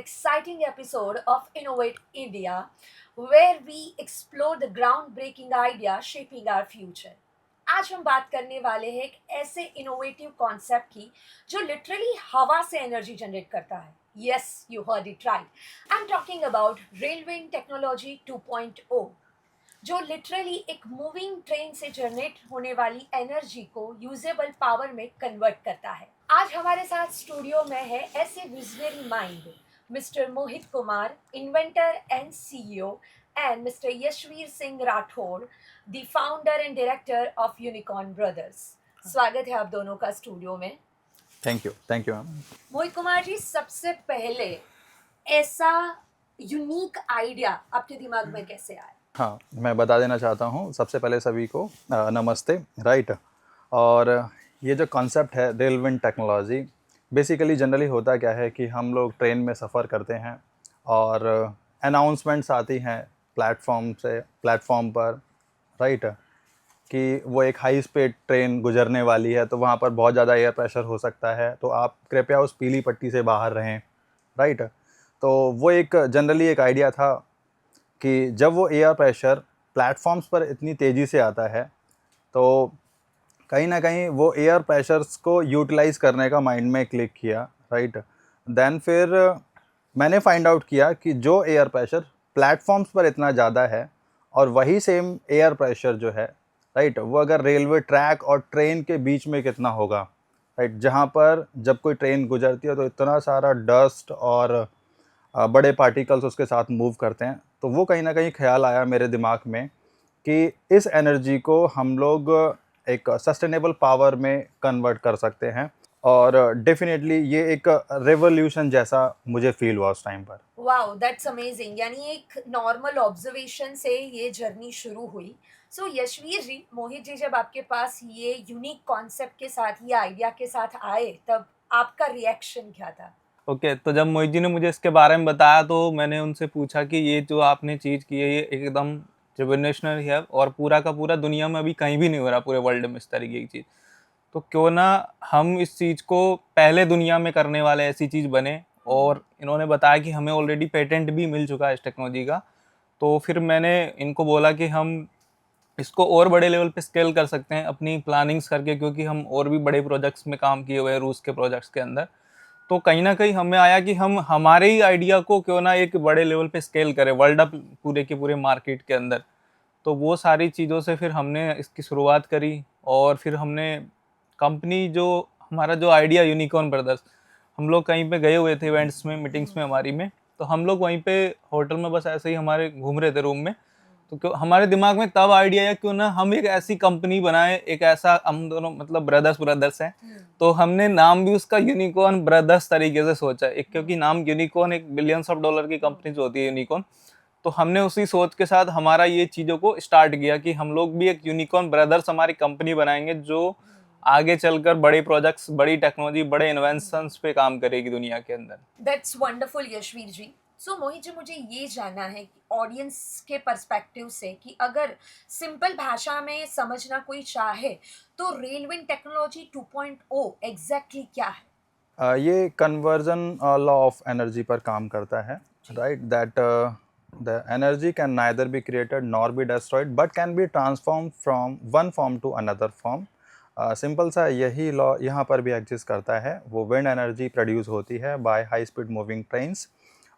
exciting episode of Innovate India, where we explore the groundbreaking idea shaping our future. आज हम बात करने वाले हैं एक ऐसे इनोवेटिव कॉन्सेप्ट की जो लिटरली हवा से एनर्जी जनरेट करता है. Yes, you heard it right. I am talking about railway technology 2.0, जो लिटरली एक मूविंग ट्रेन से जनरेट होने वाली एनर्जी को यूजेबल पावर में कन्वर्ट करता है. आज हमारे साथ स्टूडियो में है ऐसे visionary mind mister Mohit Kumar, inventor and CEO, and Mr. Yashveer Singh Rathod, the founder and director of Unicorn Brothers. स्वागत है आप दोनों का स्टूडियो में. Thank you ma'am. Mohit Kumar ji, सबसे पहले ऐसा यूनिक आइडिया आपके दिमाग में कैसे आया? हाँ, मैं बता देना चाहता हूँ सबसे पहले सभी को नमस्ते. राइट. और ये जो कॉन्सेप्ट है रेलवे टेक्नोलॉजी, बेसिकली जनरली होता क्या है कि हम लोग ट्रेन में सफ़र करते हैं और अनाउंसमेंट्स आती हैं प्लेटफॉर्म पर, राइट, कि वो एक हाई स्पीड ट्रेन गुजरने वाली है, तो वहाँ पर बहुत ज़्यादा एयर प्रेशर हो सकता है, तो आप कृपया उस पीली पट्टी से बाहर रहें. राइट. तो वो एक जनरली एक आइडिया था कि जब वो एयर प्रेशर प्लेटफॉर्म्स पर इतनी तेज़ी से आता है, तो कहीं ना कहीं वो एयर प्रेशर्स को यूटिलाइज़ करने का माइंड में क्लिक किया. राइट. देन फिर मैंने फाइंड आउट किया कि जो एयर प्रेशर प्लेटफॉर्म्स पर इतना ज़्यादा है और वही सेम एयर प्रेशर जो है, राइट, वो अगर रेलवे ट्रैक और ट्रेन के बीच में कितना होगा. राइट. जहाँ पर जब कोई ट्रेन गुजरती है तो इतना सारा डस्ट और बड़े पार्टिकल्स उसके साथ मूव करते हैं, तो वो कहीं ना कहीं ख्याल आया मेरे दिमाग में कि इस एनर्जी को हम लोग एक सस्टेनेबल पावर में कन्वर्ट कर सकते हैं. और डेफिनेटली ये एक रेवोल्यूशन जैसा मुझे फील हुआ उस टाइम पर. Wow, that's amazing. यानी एक नॉर्मल ऑब्जर्वेशन से ये जर्नी शुरू हुई. सो यशवीर जी, मोहित जी जब आपके पास ये यूनिक कॉन्सेप्ट के साथ, ये आइडिया के साथ आए, तब आपका रिएक्शन क्या था? ओके, तो जब मोहित जी ने मुझे इसके बारे में बताया तो मैंने उनसे पूछा कि ये जो आपने चीज़ की है ये एकदम रिवोल्यूशनरी है और पूरा का पूरा दुनिया में अभी कहीं भी नहीं हो रहा, पूरे वर्ल्ड में इस तरीके की चीज़. तो क्यों ना हम इस चीज़ को पहले दुनिया में करने वाले ऐसी चीज़ बने. और इन्होंने बताया कि हमें ऑलरेडी पेटेंट भी मिल चुका है इस टेक्नोलॉजी का. तो फिर मैंने इनको बोला कि हम इसको और बड़े लेवल पे स्केल कर सकते हैं अपनी प्लानिंग्स करके, क्योंकि हम और भी बड़े प्रोजेक्ट्स में काम किए हुए हैं रूस के प्रोजेक्ट्स के अंदर. तो कहीं ना कहीं हमें आया कि हम हमारे ही आइडिया को क्यों ना एक बड़े लेवल पे स्केल करें वर्ल्ड पूरे के पूरे मार्केट के अंदर. तो वो सारी चीज़ों से फिर हमने इसकी शुरुआत करी. और फिर हमने कंपनी जो हमारा जो आइडिया यूनिकॉर्न ब्रदर्स, हम लोग कहीं पे गए हुए थे इवेंट्स में, मीटिंग्स में हमारी में, तो हम लोग वहीं पे होटल में बस ऐसे ही हमारे घूम रहे थे रूम में. तो क्यों हमारे दिमाग में तब आइडिया है क्यों ना हम एक ऐसी कंपनी बनाए, एक ऐसा, हम दोनों मतलब ब्रदर्स हैं, तो हमने नाम भी उसका यूनिकॉर्न ब्रदर्स तरीके से सोचा. एक क्योंकि नाम यूनिकॉर्न, एक बिलियंस ऑफ डॉलर की कंपनी जो होती है यूनिकॉर्न, तो हमने उसी सोच के साथ हमारा ये चीज़ों को स्टार्ट किया कि हम लोग भी एक यूनिकॉर्न ब्रदर्स हमारी कंपनी बनाएंगे जो आगे चलकर बड़े प्रोजेक्ट्स, बड़ी टेक्नोलॉजी, बड़े इन्वेंशंस पे काम करेगी दुनिया के अंदर. दैट्स वंडरफुल यशवीर जी. सो मोहित जी, मुझे ये जानना है कि ऑडियंस के पर्सपेक्टिव से, कि अगर सिंपल भाषा में समझना कोई चाहे तो रेलवे टेक्नोलॉजी 2.0 एग्जैक्टली क्या है? ये कन्वर्जन लॉ ऑफ एनर्जी पर काम करता है. Right. That the energy can neither be created nor be destroyed but can be transform from one form to another form. Simple सा यही लॉ यहाँ पर भी एग्जिस्ट करता है. वो विंड एनर्जी प्रोड्यूस होती है by high speed moving trains,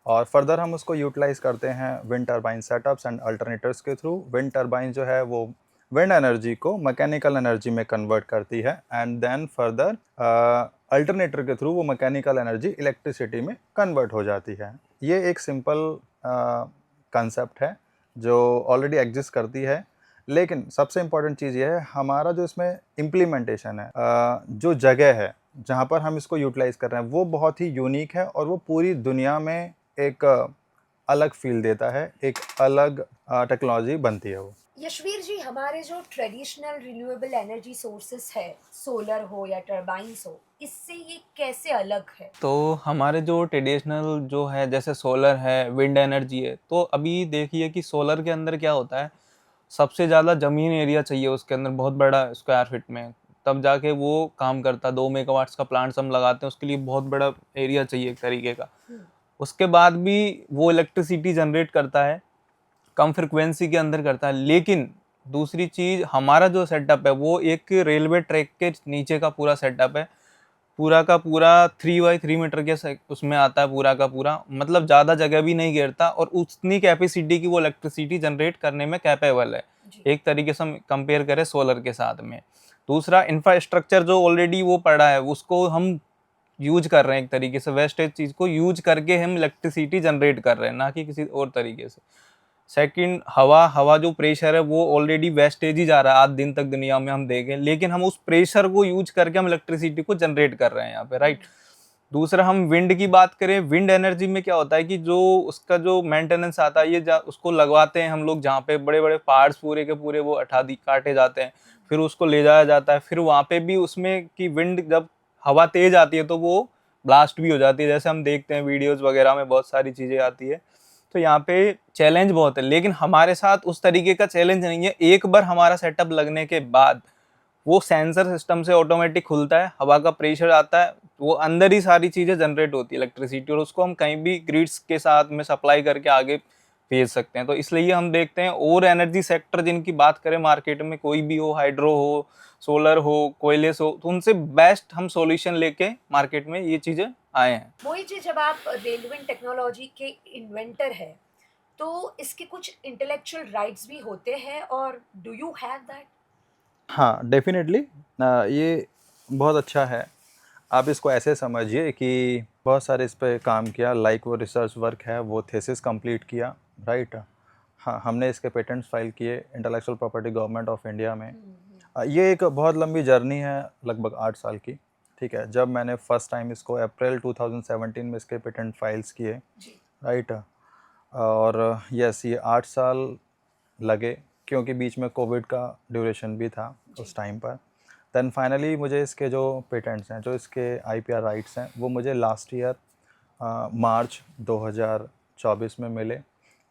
और फर्दर हम उसको यूटिलाइज करते हैं wind turbine setups and alternators के थ्रू. विंड टर्बाइन जो है वो विंड एनर्जी को मैकेनिकल एनर्जी में कन्वर्ट करती है, एंड देन फर्दर अल्टरनेटर के थ्रू वो मैकेनिकल एनर्जी इलेक्ट्रिसिटी में कन्वर्ट हो जाती है. ये एक सिंपल कंसेप्ट है जो ऑलरेडी एग्जिस्ट करती है. लेकिन सबसे इम्पॉर्टेंट चीज़ ये है, हमारा जो इसमें इम्प्लीमेंटेशन है, जो जगह है जहाँ पर हम इसको यूटिलाइज कर रहे हैं, वो बहुत ही यूनिक है और वो पूरी दुनिया में एक अलग फील देता है, एक अलग टेक्नोलॉजी बनती है वो. यशवीर जी, हमारे जो ट्रेडिशनल रिन्यूएबल एनर्जी सोर्सेस है, सोलर हो या टर्बाइन्स हो, इससे ये कैसे अलग है? तो हमारे जो ट्रेडिशनल जो है, जैसे सोलर है, विंड एनर्जी है, तो अभी देखिए कि सोलर के अंदर क्या होता है, सबसे ज़्यादा ज़मीन एरिया चाहिए उसके अंदर, बहुत बड़ा स्क्वायर फीट में, तब जाके वो काम करता है. 2 मेगावाट्स का प्लांट्स हम लगाते हैं, उसके लिए बहुत बड़ा एरिया चाहिए एक तरीके का. उसके बाद भी वो इलेक्ट्रिसिटी जनरेट करता है, कम फ्रिक्वेंसी के अंदर करता है। लेकिन दूसरी चीज़, हमारा जो सेटअप है वो एक रेलवे ट्रैक के नीचे का पूरा सेटअप है, पूरा का पूरा 3x3 मीटर के उसमें आता है पूरा का पूरा, मतलब ज़्यादा जगह भी नहीं घेरता और उतनी कैपेसिटी की वो इलेक्ट्रिसिटी जनरेट करने में कैपेबल है, एक तरीके से हम कंपेयर करें सोलर के साथ में। दूसरा, इंफ्रास्ट्रक्चर जो ऑलरेडी वो पड़ा है उसको हम यूज कर रहे हैं, एक तरीके से वेस्टेज चीज़ को यूज करके हम इलेक्ट्रिसिटी जनरेट कर रहे हैं, ना कि किसी और तरीके से। सेकंड, हवा जो प्रेशर है वो ऑलरेडी वेस्टेज ही जा रहा है आज दिन तक दुनिया में हम देखें, लेकिन हम उस प्रेशर को यूज करके हम इलेक्ट्रिसिटी को जनरेट कर रहे हैं यहाँ पे, राइट। दूसरा, हम विंड की बात करें, विंड एनर्जी में क्या होता है कि जो उसका जो मेंटेनेंस आता है, ये उसको लगवाते हैं हम लोग जहाँ पे बड़े बड़े पहाड़ पूरे के पूरे वो काटे जाते हैं, फिर उसको ले जाया जाता है, फिर वहाँ पे भी उसमें की विंड जब हवा तेज आती है तो वो ब्लास्ट भी हो जाती है, जैसे हम देखते हैं वीडियोस वगैरह में बहुत सारी चीज़ें आती है। तो यहाँ पे चैलेंज बहुत है, लेकिन हमारे साथ उस तरीके का चैलेंज नहीं है। एक बार हमारा सेटअप लगने के बाद वो सेंसर सिस्टम से ऑटोमेटिक खुलता है, हवा का प्रेशर आता है, वो अंदर ही सारी चीज़ें जनरेट होती है इलेक्ट्रिसिटी, और उसको हम कहीं भी ग्रिड्स के साथ में सप्लाई करके आगे भेज सकते हैं। तो इसलिए हम देखते हैं, और एनर्जी सेक्टर जिनकी बात करें मार्केट में, कोई भी हो, हाइड्रो हो, सोलर हो, कोयले हो, तो उनसे बेस्ट हम सॉल्यूशन लेके मार्केट में ये चीज़ें आए हैं। मोहित जी, जब आप रेलवेंट टेक्नोलॉजी के इन्वेंटर हैं, तो इसके कुछ इंटेलेक्चुअल राइट्स भी होते हैं, और डू यू हैव दैट? हाँ, डेफ़िनेटली ये बहुत अच्छा है। आप इसको ऐसे समझिए कि बहुत सारे इस पे काम किया, लाइक वो रिसर्च वर्क है, वो थीसिस कंप्लीट किया, राइट? हाँ, हमने इसके पेटेंट्स फाइल किए intellectual property government of India में। ये एक बहुत लंबी जर्नी है, लगभग 8 साल की, ठीक है? जब मैंने फर्स्ट टाइम इसको अप्रैल 2017 में इसके पेटेंट फाइल्स किए, राइट? और यस, ये 8 साल लगे क्योंकि बीच में कोविड का ड्यूरेशन भी था उस टाइम पर। देन फाइनली मुझे इसके जो पेटेंट्स हैं, जो इसके आईपीआर राइट्स हैं, वो मुझे लास्ट ईयर मार्च 2024 में मिले।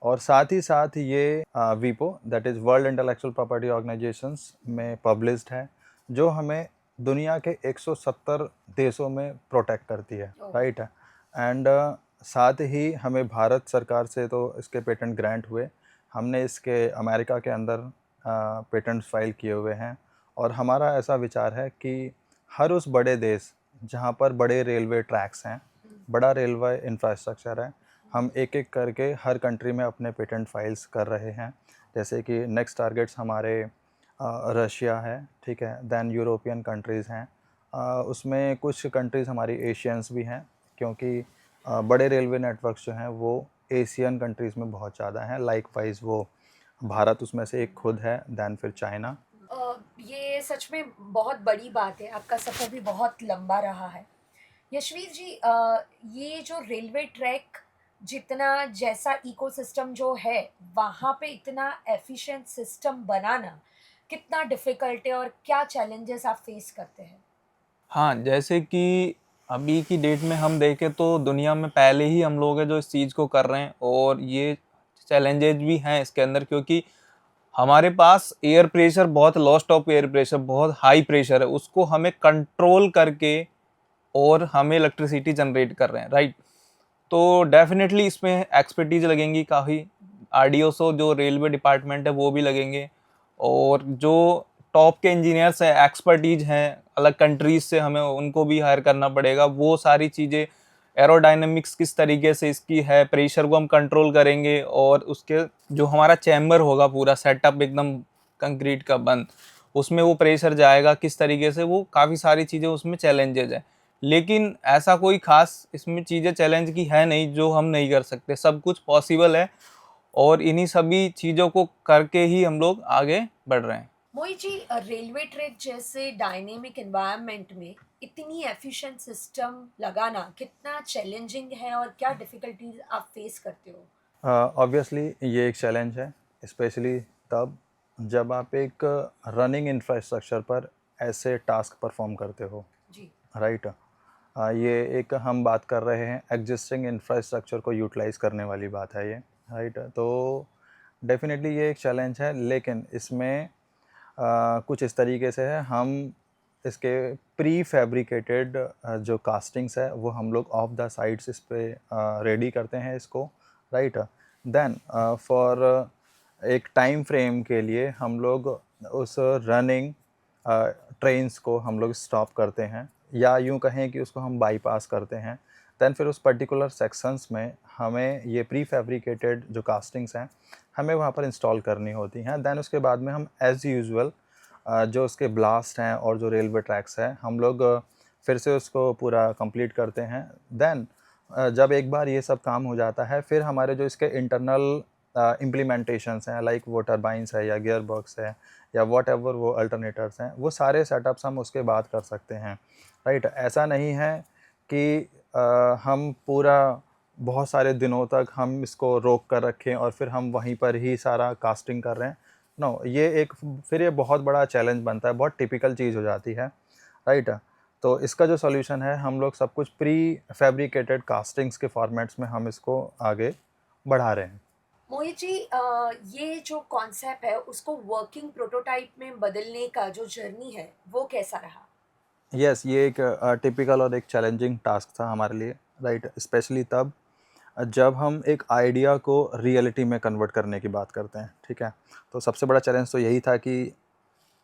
और साथ ही साथ ये वीपो, that is world intellectual property organisations में पब्लिश्ड है, जो हमें दुनिया के 170 देशों में प्रोटेक्ट करती है, राइट? एंड साथ ही हमें भारत सरकार से तो इसके पेटेंट ग्रांट हुए, हमने इसके अमेरिका के अंदर पेटेंट्स फाइल किए हुए हैं। और हमारा ऐसा विचार है कि हर उस बड़े देश जहाँ पर बड़े रेलवे ट्रैक्स हैं, बड़ा रेलवे इंफ्रास्ट्रक्चर है, हम एक एक करके हर कंट्री में अपने पेटेंट फाइल्स कर रहे हैं। जैसे कि नेक्स्ट टारगेट्स हमारे रशिया है, ठीक है? दैन यूरोपियन कंट्रीज़ हैं, उसमें कुछ कंट्रीज़ हमारी एशियंस भी हैं, क्योंकि बड़े रेलवे नेटवर्क्स जो हैं वो एशियन कंट्रीज़ में बहुत ज़्यादा हैं। लाइकवाइज वो भारत उसमें से एक खुद है, दैन फिर चाइना। ये सच में बहुत बड़ी बात है, आपका सफ़र भी बहुत लंबा रहा है। यशवीर जी, ये जो रेलवे ट्रैक जितना जैसा इकोसिस्टम जो है, वहाँ पे इतना एफिशिएंट सिस्टम बनाना कितना डिफ़िकल्ट है, और क्या चैलेंजेस आप फेस करते हैं? हाँ, जैसे कि अभी की डेट में हम देखें तो दुनिया में पहले ही हम लोग हैं जो इस चीज़ को कर रहे हैं, और ये चैलेंजेस भी हैं इसके अंदर, क्योंकि हमारे पास एयर प्रेशर बहुत, लॉस्ट ऑफ एयर प्रेशर बहुत हाई प्रेशर है, उसको हमें कंट्रोल करके और हमें इलेक्ट्रिसिटी जनरेट कर रहे हैं, राइट। तो डेफिनेटली इसमें एक्सपर्टीज लगेंगी काफ़ी, आरडीओसो जो रेलवे डिपार्टमेंट है वो भी लगेंगे, और जो टॉप के इंजीनियर्स हैं, एक्सपर्टीज हैं अलग कंट्रीज से, हमें उनको भी हायर करना पड़ेगा। वो सारी चीज़ें, एरोडायनेमिक्स किस तरीके से इसकी है, प्रेशर को हम कंट्रोल करेंगे, और उसके जो हमारा चैम्बर होगा पूरा सेटअप एकदम कंक्रीट का बंद, उसमें वो प्रेशर जाएगा किस तरीके से, वो काफ़ी सारी चीज़ें उसमें चैलेंजेज है। लेकिन ऐसा कोई खास इसमें चीज़ें चैलेंज की है नहीं जो हम नहीं कर सकते, सब कुछ पॉसिबल है, और इन्हीं सभी चीज़ों को करके ही हम लोग आगे बढ़ रहे हैं। मोहित जी, रेलवे ट्रैक जैसे डायनेमिक एनवायरनमेंट में इतनी एफिशिएंट सिस्टम लगाना कितना चैलेंजिंग है, और क्या डिफ़िकल्टीज आप फेस करते हो? ऑब्वियसली ये एक चैलेंज है, स्पेशली तब जब आप एक रनिंग इंफ्रास्ट्रक्चर पर ऐसे टास्क परफॉर्म करते हो, जी। राइट? ये एक हम बात कर रहे हैं एग्जिस्टिंग इंफ्रास्ट्रक्चर को यूटिलाइज करने वाली बात है ये, राइट? तो डेफिनेटली ये एक चैलेंज है, लेकिन इसमें कुछ इस तरीके से है, हम इसके प्री फैब्रिकेटेड जो कास्टिंग्स है वो हम लोग ऑफ द साइड्स इस पे रेडी करते हैं इसको, राइट। देन फॉर एक टाइम फ्रेम के लिए हम लोग उस रनिंग ट्रेन्स को हम लोग स्टॉप करते हैं, या यूँ कहें कि उसको हम बाईपास करते हैं। दैन फिर उस पर्टिकुलर सेक्शंस में हमें ये प्री फैब्रिकेटेड जो कास्टिंग्स हैं हमें वहाँ पर इंस्टॉल करनी होती हैं। दैन उसके बाद में हम एज़ यूजुअल जो उसके ब्लास्ट हैं और जो रेलवे ट्रैक्स हैं हम लोग फिर से उसको पूरा कंप्लीट करते हैं। देन जब एक बार ये सब काम हो जाता है फिर हमारे जो इसके इंटरनल इम्प्लीमेंटेशंस हैं, लाइक वो टरबाइंस है या गियर बॉक्स है या वॉट एवर वो अल्टरनेटर्स हैं, वो सारे सेटअप्स हम उसके बाद कर सकते हैं, राइट। ऐसा नहीं है कि हम पूरा बहुत सारे दिनों तक हम इसको रोक कर रखें और फिर हम वहीं पर ही सारा कास्टिंग कर रहे हैं। नो, ये एक फिर ये बहुत बड़ा चैलेंज बनता है, बहुत टिपिकल चीज़ हो जाती है, राइट। तो इसका जो सॉल्यूशन है हम लोग सब कुछ प्री फैब्रिकेटेड कास्टिंग्स के फॉर्मेट्स में हम इसको आगे बढ़ा रहे हैं। मोहित जी, ये जो कॉन्सेप्ट है उसको वर्किंग प्रोटोटाइप में बदलने का जो जर्नी है वो कैसा रहा? यस, ये एक टिपिकल और एक चैलेंजिंग टास्क था हमारे लिए, राइट। स्पेशली तब जब हम एक आइडिया को रियलिटी में कन्वर्ट करने की बात करते हैं, ठीक है। तो सबसे बड़ा चैलेंज तो यही था कि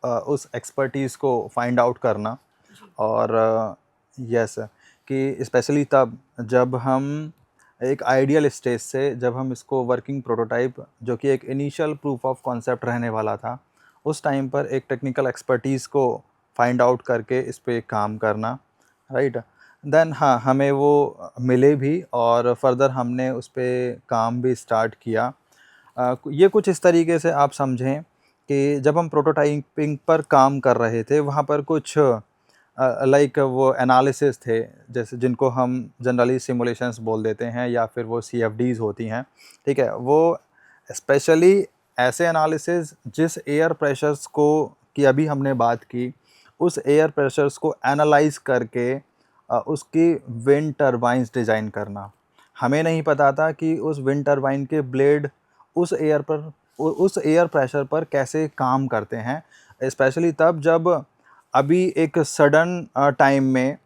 उस एक्सपर्टीज़ को फाइंड आउट करना, जी। और यस, कि स्पेशली तब जब हम एक आइडियल स्टेज से जब हम इसको वर्किंग प्रोटोटाइप जो कि एक इनिशियल प्रूफ ऑफ कॉन्सेप्ट रहने वाला था, उस टाइम पर एक टेक्निकल एक्सपर्टीज़ को फाइंड आउट करके इस पे काम करना, राइट। देन हाँ, हमें वो मिले भी और फर्दर हमने उस पे काम भी स्टार्ट किया। ये कुछ इस तरीके से आप समझें कि जब हम प्रोटोटाइपिंग पर काम कर रहे थे वहाँ पर कुछ लाइक वो एनालिसिस थे, जैसे जिनको हम जनरली सिमुलेशंस बोल देते हैं या फिर वो सीएफडीज़ होती हैं, ठीक है। वो स्पेशली ऐसे एनालिसिस जिस एयर प्रेशर्स को की अभी हमने बात की, उस एयर प्रेशर्स को एनालाइज़ करके उसकी विंड टरबाइन्स डिज़ाइन करना। हमें नहीं पता था कि उस विंड टरबाइन के ब्लेड उस एयर प्रेशर पर कैसे काम करते हैं, स्पेशली तब जब अभी एक सडन टाइम में,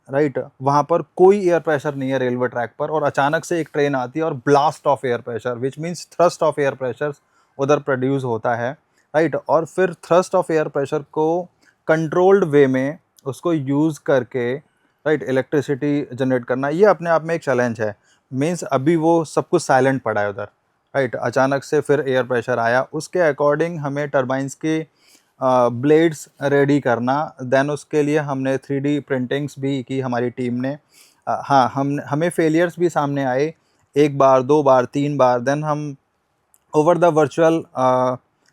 राइट, वहाँ पर कोई एयर प्रेशर नहीं है रेलवे ट्रैक पर और अचानक से एक ट्रेन आती है और blast of air pressure which means thrust of air pressure उधर प्रोड्यूस होता है, राइट। और फिर थ्रस्ट ऑफ एयर प्रेशर को कंट्रोल्ड वे में उसको यूज़ करके, राइट, इलेक्ट्रिसिटी जनरेट करना, ये अपने आप में एक चैलेंज है। मीन्स अभी वो सब कुछ साइलेंट पड़ा है उधर, राइट। अचानक से फिर एयर प्रेशर आया, उसके अकॉर्डिंग हमें टरबाइंस की ब्लेड्स रेडी करना। देन उसके लिए हमने 3D प्रिंटिंग्स भी की हमारी टीम ने। हाँ, हमें फेलियर्स भी सामने आए, 1 बार 2 बार 3 बार। देन हम ओवर द वर्चुअल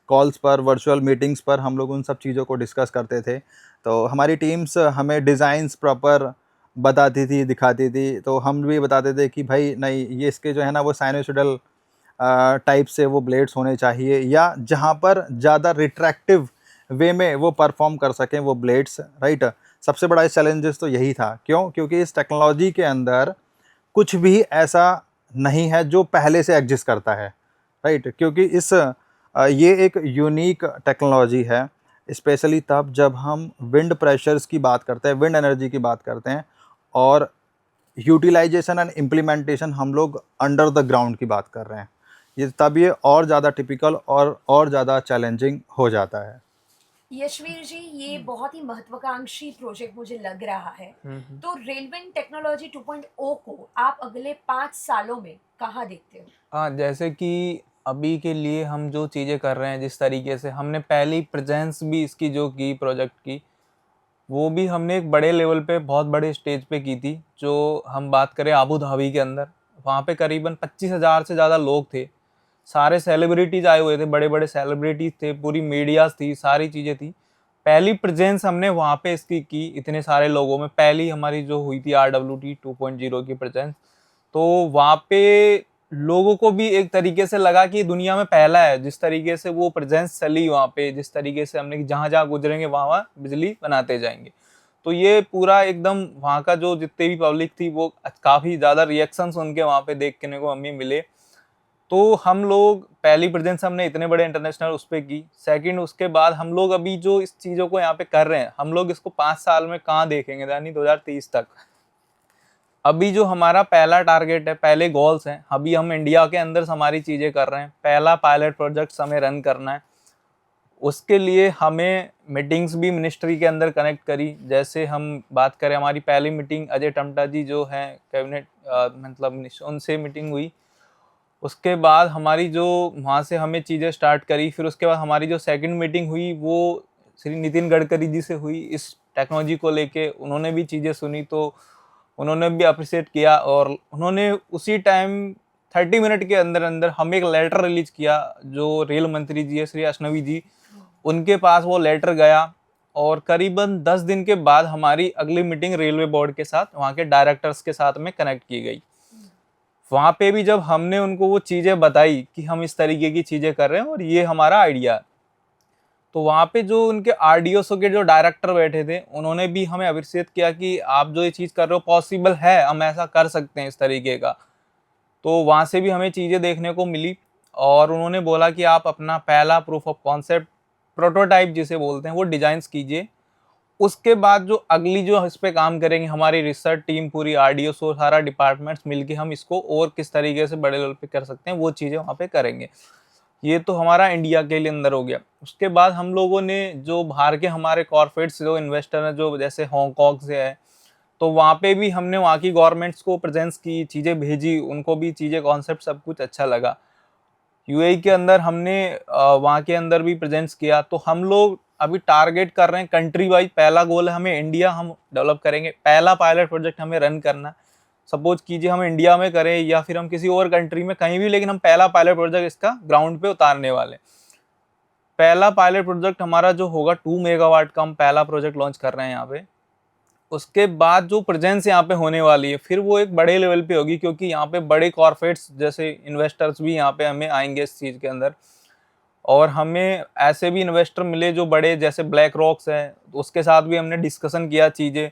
कॉल्स पर, वर्चुअल मीटिंग्स पर हम लोग उन सब चीज़ों को डिस्कस करते थे। तो हमारी टीम्स हमें डिज़ाइंस प्रॉपर बताती थी, दिखाती थी, तो हम भी बताते थे कि भाई नहीं, ये इसके जो है ना वो साइनोसॉइडल टाइप से वो ब्लेड्स होने चाहिए, या जहाँ पर ज़्यादा रिट्रैक्टिव वे में वो परफॉर्म कर सकें वो ब्लेड्स, राइट। सबसे बड़ा चैलेंजेस तो यही था। क्यों? क्योंकि इस टेक्नोलॉजी के अंदर कुछ भी ऐसा नहीं है जो पहले से एग्जिस्ट करता है, राइट। क्योंकि ये एक यूनिक टेक्नोलॉजी है, स्पेशली तब जब हम विंड प्रेशर्स की बात करते हैं, विंड एनर्जी की बात करते हैं, और यूटिलाइजेशन एंड इम्प्लीमेंटेशन हम लोग अंडर द ग्राउंड की बात कर रहे हैं। ये और ज़्यादा टिपिकल और ज़्यादा चैलेंजिंग हो जाता है। यशवीर जी, ये बहुत ही महत्वाकांक्षी प्रोजेक्ट मुझे लग रहा है। तो रेलवे टेक्नोलॉजी 2.0 को आप अगले 5 सालों में कहाँ देखते हो? हाँ, जैसे कि अभी के लिए हम जो चीज़ें कर रहे हैं, जिस तरीके से हमने पहली प्रेजेंस भी इसकी जो की प्रोजेक्ट की, वो भी हमने एक बड़े लेवल पे, बहुत बड़े स्टेज पे की थी। जो हम बात करें आबू धाबी के अंदर, वहाँ पे करीबन 25,000 से ज़्यादा लोग थे। सारे सेलिब्रिटीज़ आए हुए थे, बड़े-बड़े सेलिब्रिटीज़ थे, पूरी मीडियाज़ थी, सारी चीज़ें थी। पहली प्रेज़ेंस हमने वहाँ पे इसकी की, इतने सारे लोगों में, पहली हमारी जो हुई थी RWT 2.0 की प्रेज़ेंस। तो वहाँ पे लोगों को भी एक तरीके से लगा कि दुनिया में पहला है। जिस तरीके से वो प्रेज़ेंस चली वहाँ पे, जिस तरीके से हमने जहाँ-जहाँ गुज़रेंगे वहाँ-वहाँ बिजली बनाते जाएँगे। तो ये पूरा एकदम वहाँ का जो जितनी भी पब्लिक थी वो काफ़ी ज़्यादा रिएक्शंस उनके वहाँ पे देखने को हमें मिले। तो हम लोग पहली प्रेजेंस हमने इतने बड़े इंटरनेशनल उस पर की। सेकंड, उसके बाद हम लोग अभी जो इस चीज़ों को यहाँ पे कर रहे हैं, हम लोग इसको 5 साल में कहाँ देखेंगे, यानी 2030 तक। अभी जो हमारा पहला टारगेट है, पहले गोल्स हैं, अभी हम इंडिया के अंदर हमारी चीज़ें कर रहे हैं। पहला पायलट प्रोजेक्ट हमें रन करना है। उसके लिए हमें मीटिंग्स भी मिनिस्ट्री के अंदर कनेक्ट करी। जैसे हम बात करें, हमारी पहली मीटिंग अजय टमटा जी जो हैं कैबिनेट मतलब उनसे मीटिंग हुई। उसके बाद हमारी जो वहाँ से हमें चीज़ें स्टार्ट करी। फिर उसके बाद हमारी जो सेकंड मीटिंग हुई वो श्री नितिन गडकरी जी से हुई इस टेक्नोलॉजी को लेके। उन्होंने भी चीज़ें सुनी तो उन्होंने भी अप्रिशिएट किया, और उन्होंने उसी टाइम 30 मिनट के अंदर अंदर हमें एक लेटर रिलीज किया। जो रेल मंत्री जी है श्री अश्नवी जी, उनके पास वो लेटर गया, और करीबन 10 दिन के बाद हमारी अगली मीटिंग रेलवे बोर्ड के साथ, वहाँ के डायरेक्टर्स के साथ में कनेक्ट की गई। वहाँ पे भी जब हमने उनको वो चीज़ें बताई कि हम इस तरीके की चीज़ें कर रहे हैं और ये हमारा आइडिया, तो वहाँ पे जो उनके आरडीओ के जो डायरेक्टर बैठे थे, उन्होंने भी हमें अप्रिशिएट किया कि आप जो ये चीज़ कर रहे हो पॉसिबल है, हम ऐसा कर सकते हैं इस तरीके का। तो वहाँ से भी हमें चीज़ें देखने को मिली, और उन्होंने बोला कि आप अपना पहला प्रूफ ऑफ कॉन्सेप्ट, प्रोटोटाइप जिसे बोलते हैं, वो डिजाइन्स कीजिए। उसके बाद जो अगली जो इस पे काम करेंगे हमारी रिसर्च टीम पूरी, आरडीओ सारा डिपार्टमेंट्स मिलके हम इसको और किस तरीके से बड़े लेवल पे कर सकते हैं वो चीज़ें वहाँ पे करेंगे। ये तो हमारा इंडिया के लिए अंदर हो गया। उसके बाद हम लोगों ने जो बाहर के हमारे कॉर्पोरेट्स जो इन्वेस्टर हैं, जो जैसे हांगकांग से है, तो वहाँ पे भी हमने वहाँ की गवर्नमेंट्स को प्रेजेंस की, चीज़ें भेजी, उनको भी चीज़ें कॉन्सेप्ट सब कुछ अच्छा लगा। यूएई के अंदर हमने वहाँ के अंदर भी प्रेजेंस किया। तो हम लोग अभी टारगेट कर रहे हैं कंट्री वाइज। पहला गोल है हमें इंडिया हम डेवलप करेंगे, पहला पायलट प्रोजेक्ट हमें रन करना है। सपोज कीजिए हम इंडिया में करें या फिर हम किसी और कंट्री में, कहीं भी, लेकिन हम पहला पायलट प्रोजेक्ट इसका ग्राउंड पे उतारने वाले। पहला पायलट प्रोजेक्ट हमारा जो होगा 2 मेगावाट का, हम पहला प्रोजेक्ट लॉन्च कर रहे हैं यहाँ पे। उसके बाद जो प्रेजेंस यहाँ पे होने वाली है फिर वो एक बड़े लेवल पे होगी, क्योंकि यहाँ पे बड़े कॉर्पोरेट्स जैसे इन्वेस्टर्स भी यहाँ पे हमें आएंगे इस चीज़ के अंदर। और हमें ऐसे भी इन्वेस्टर मिले जो बड़े, जैसे ब्लैक रॉक्स हैं, उसके साथ भी हमने डिस्कशन किया चीज़ें।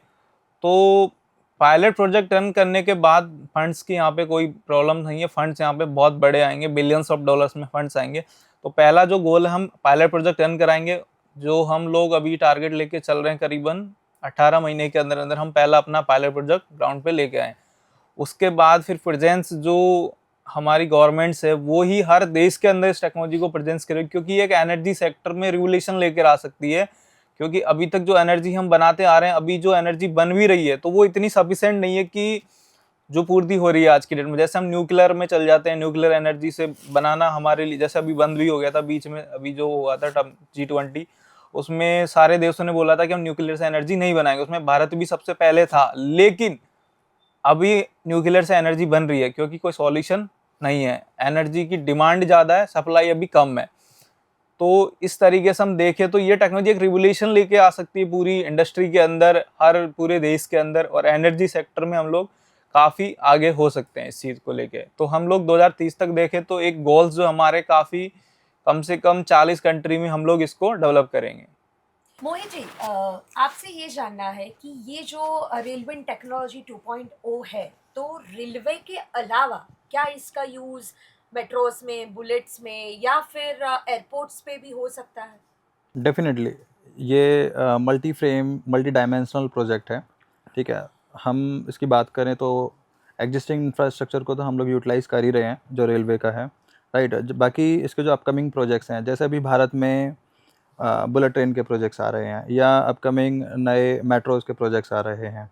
तो पायलट प्रोजेक्ट रन करने के बाद फंड्स की यहाँ पे कोई प्रॉब्लम नहीं है। फंड्स यहाँ पे बहुत बड़े आएंगे, बिलियंस ऑफ डॉलर्स में फंड्स आएंगे। तो पहला जो गोल है, हम पायलट प्रोजेक्ट रन कराएंगे, जो हम लोग अभी टारगेट लेके चल रहे हैं, करीबन 18 महीने के अंदर अंदर हम पहला अपना पायलट प्रोजेक्ट ग्राउंड पे लेके आए। उसके बाद फिर प्रेजेंस जो हमारी गवर्नमेंट्स है वो ही हर देश के अंदर इस टेक्नोलॉजी को प्रेजेंस करेगी, क्योंकि एक एनर्जी सेक्टर में रिवोल्यूशन लेकर आ सकती है। क्योंकि अभी तक जो एनर्जी हम बनाते आ रहे हैं, अभी जो एनर्जी बन भी रही है, तो वो इतनी सफिशिएंट नहीं है कि जो पूर्ति हो रही है आज की डेट में। जैसे हम न्यूक्लियर में चल जाते हैं, न्यूक्लियर एनर्जी से बनाना हमारे लिए, जैसे अभी बंद भी हो गया था बीच में, अभी जो हुआ था G20, उसमें सारे देशों ने बोला था कि हम न्यूक्लियर से एनर्जी नहीं बनाएंगे, उसमें भारत भी सबसे पहले था। लेकिन अभी न्यूक्लियर से एनर्जी बन रही है, क्योंकि कोई सॉल्यूशन नहीं है, एनर्जी की डिमांड ज़्यादा है, सप्लाई अभी कम है। तो इस तरीके से हम देखें तो ये टेक्नोलॉजी एक रिवोल्यूशन लेके आ सकती है पूरी इंडस्ट्री के अंदर, हर पूरे देश के अंदर, और एनर्जी सेक्टर में हम लोग काफ़ी आगे हो सकते हैं इस चीज़ को लेके। तो हम लोग 2030 तक देखें तो एक गोल्स जो हमारे काफ़ी, कम से कम 40 कंट्री में हम लोग इसको डेवलप करेंगे। मोहित जी, आपसे ये जानना है कि ये जो रेलवे टेक्नोलॉजी 2.0 है, तो रेलवे के अलावा क्या इसका यूज़ मेट्रोस में, बुलेट्स में या फिर एयरपोर्ट्स पे भी हो सकता है? डेफिनेटली ये multi frame multi dimensional project है, ठीक है। हम इसकी बात करें तो एग्जिस्टिंग इंफ्रास्ट्रक्चर को तो हम लोग यूटिलाइज़ कर ही रहे हैं जो रेलवे का है, राइट। बाकी इसके जो अपकमिंग प्रोजेक्ट्स हैं, जैसे अभी भारत में बुलेट ट्रेन के प्रोजेक्ट्स आ रहे हैं, या अपकमिंग नए मेट्रोज़ के प्रोजेक्ट्स आ रहे हैं,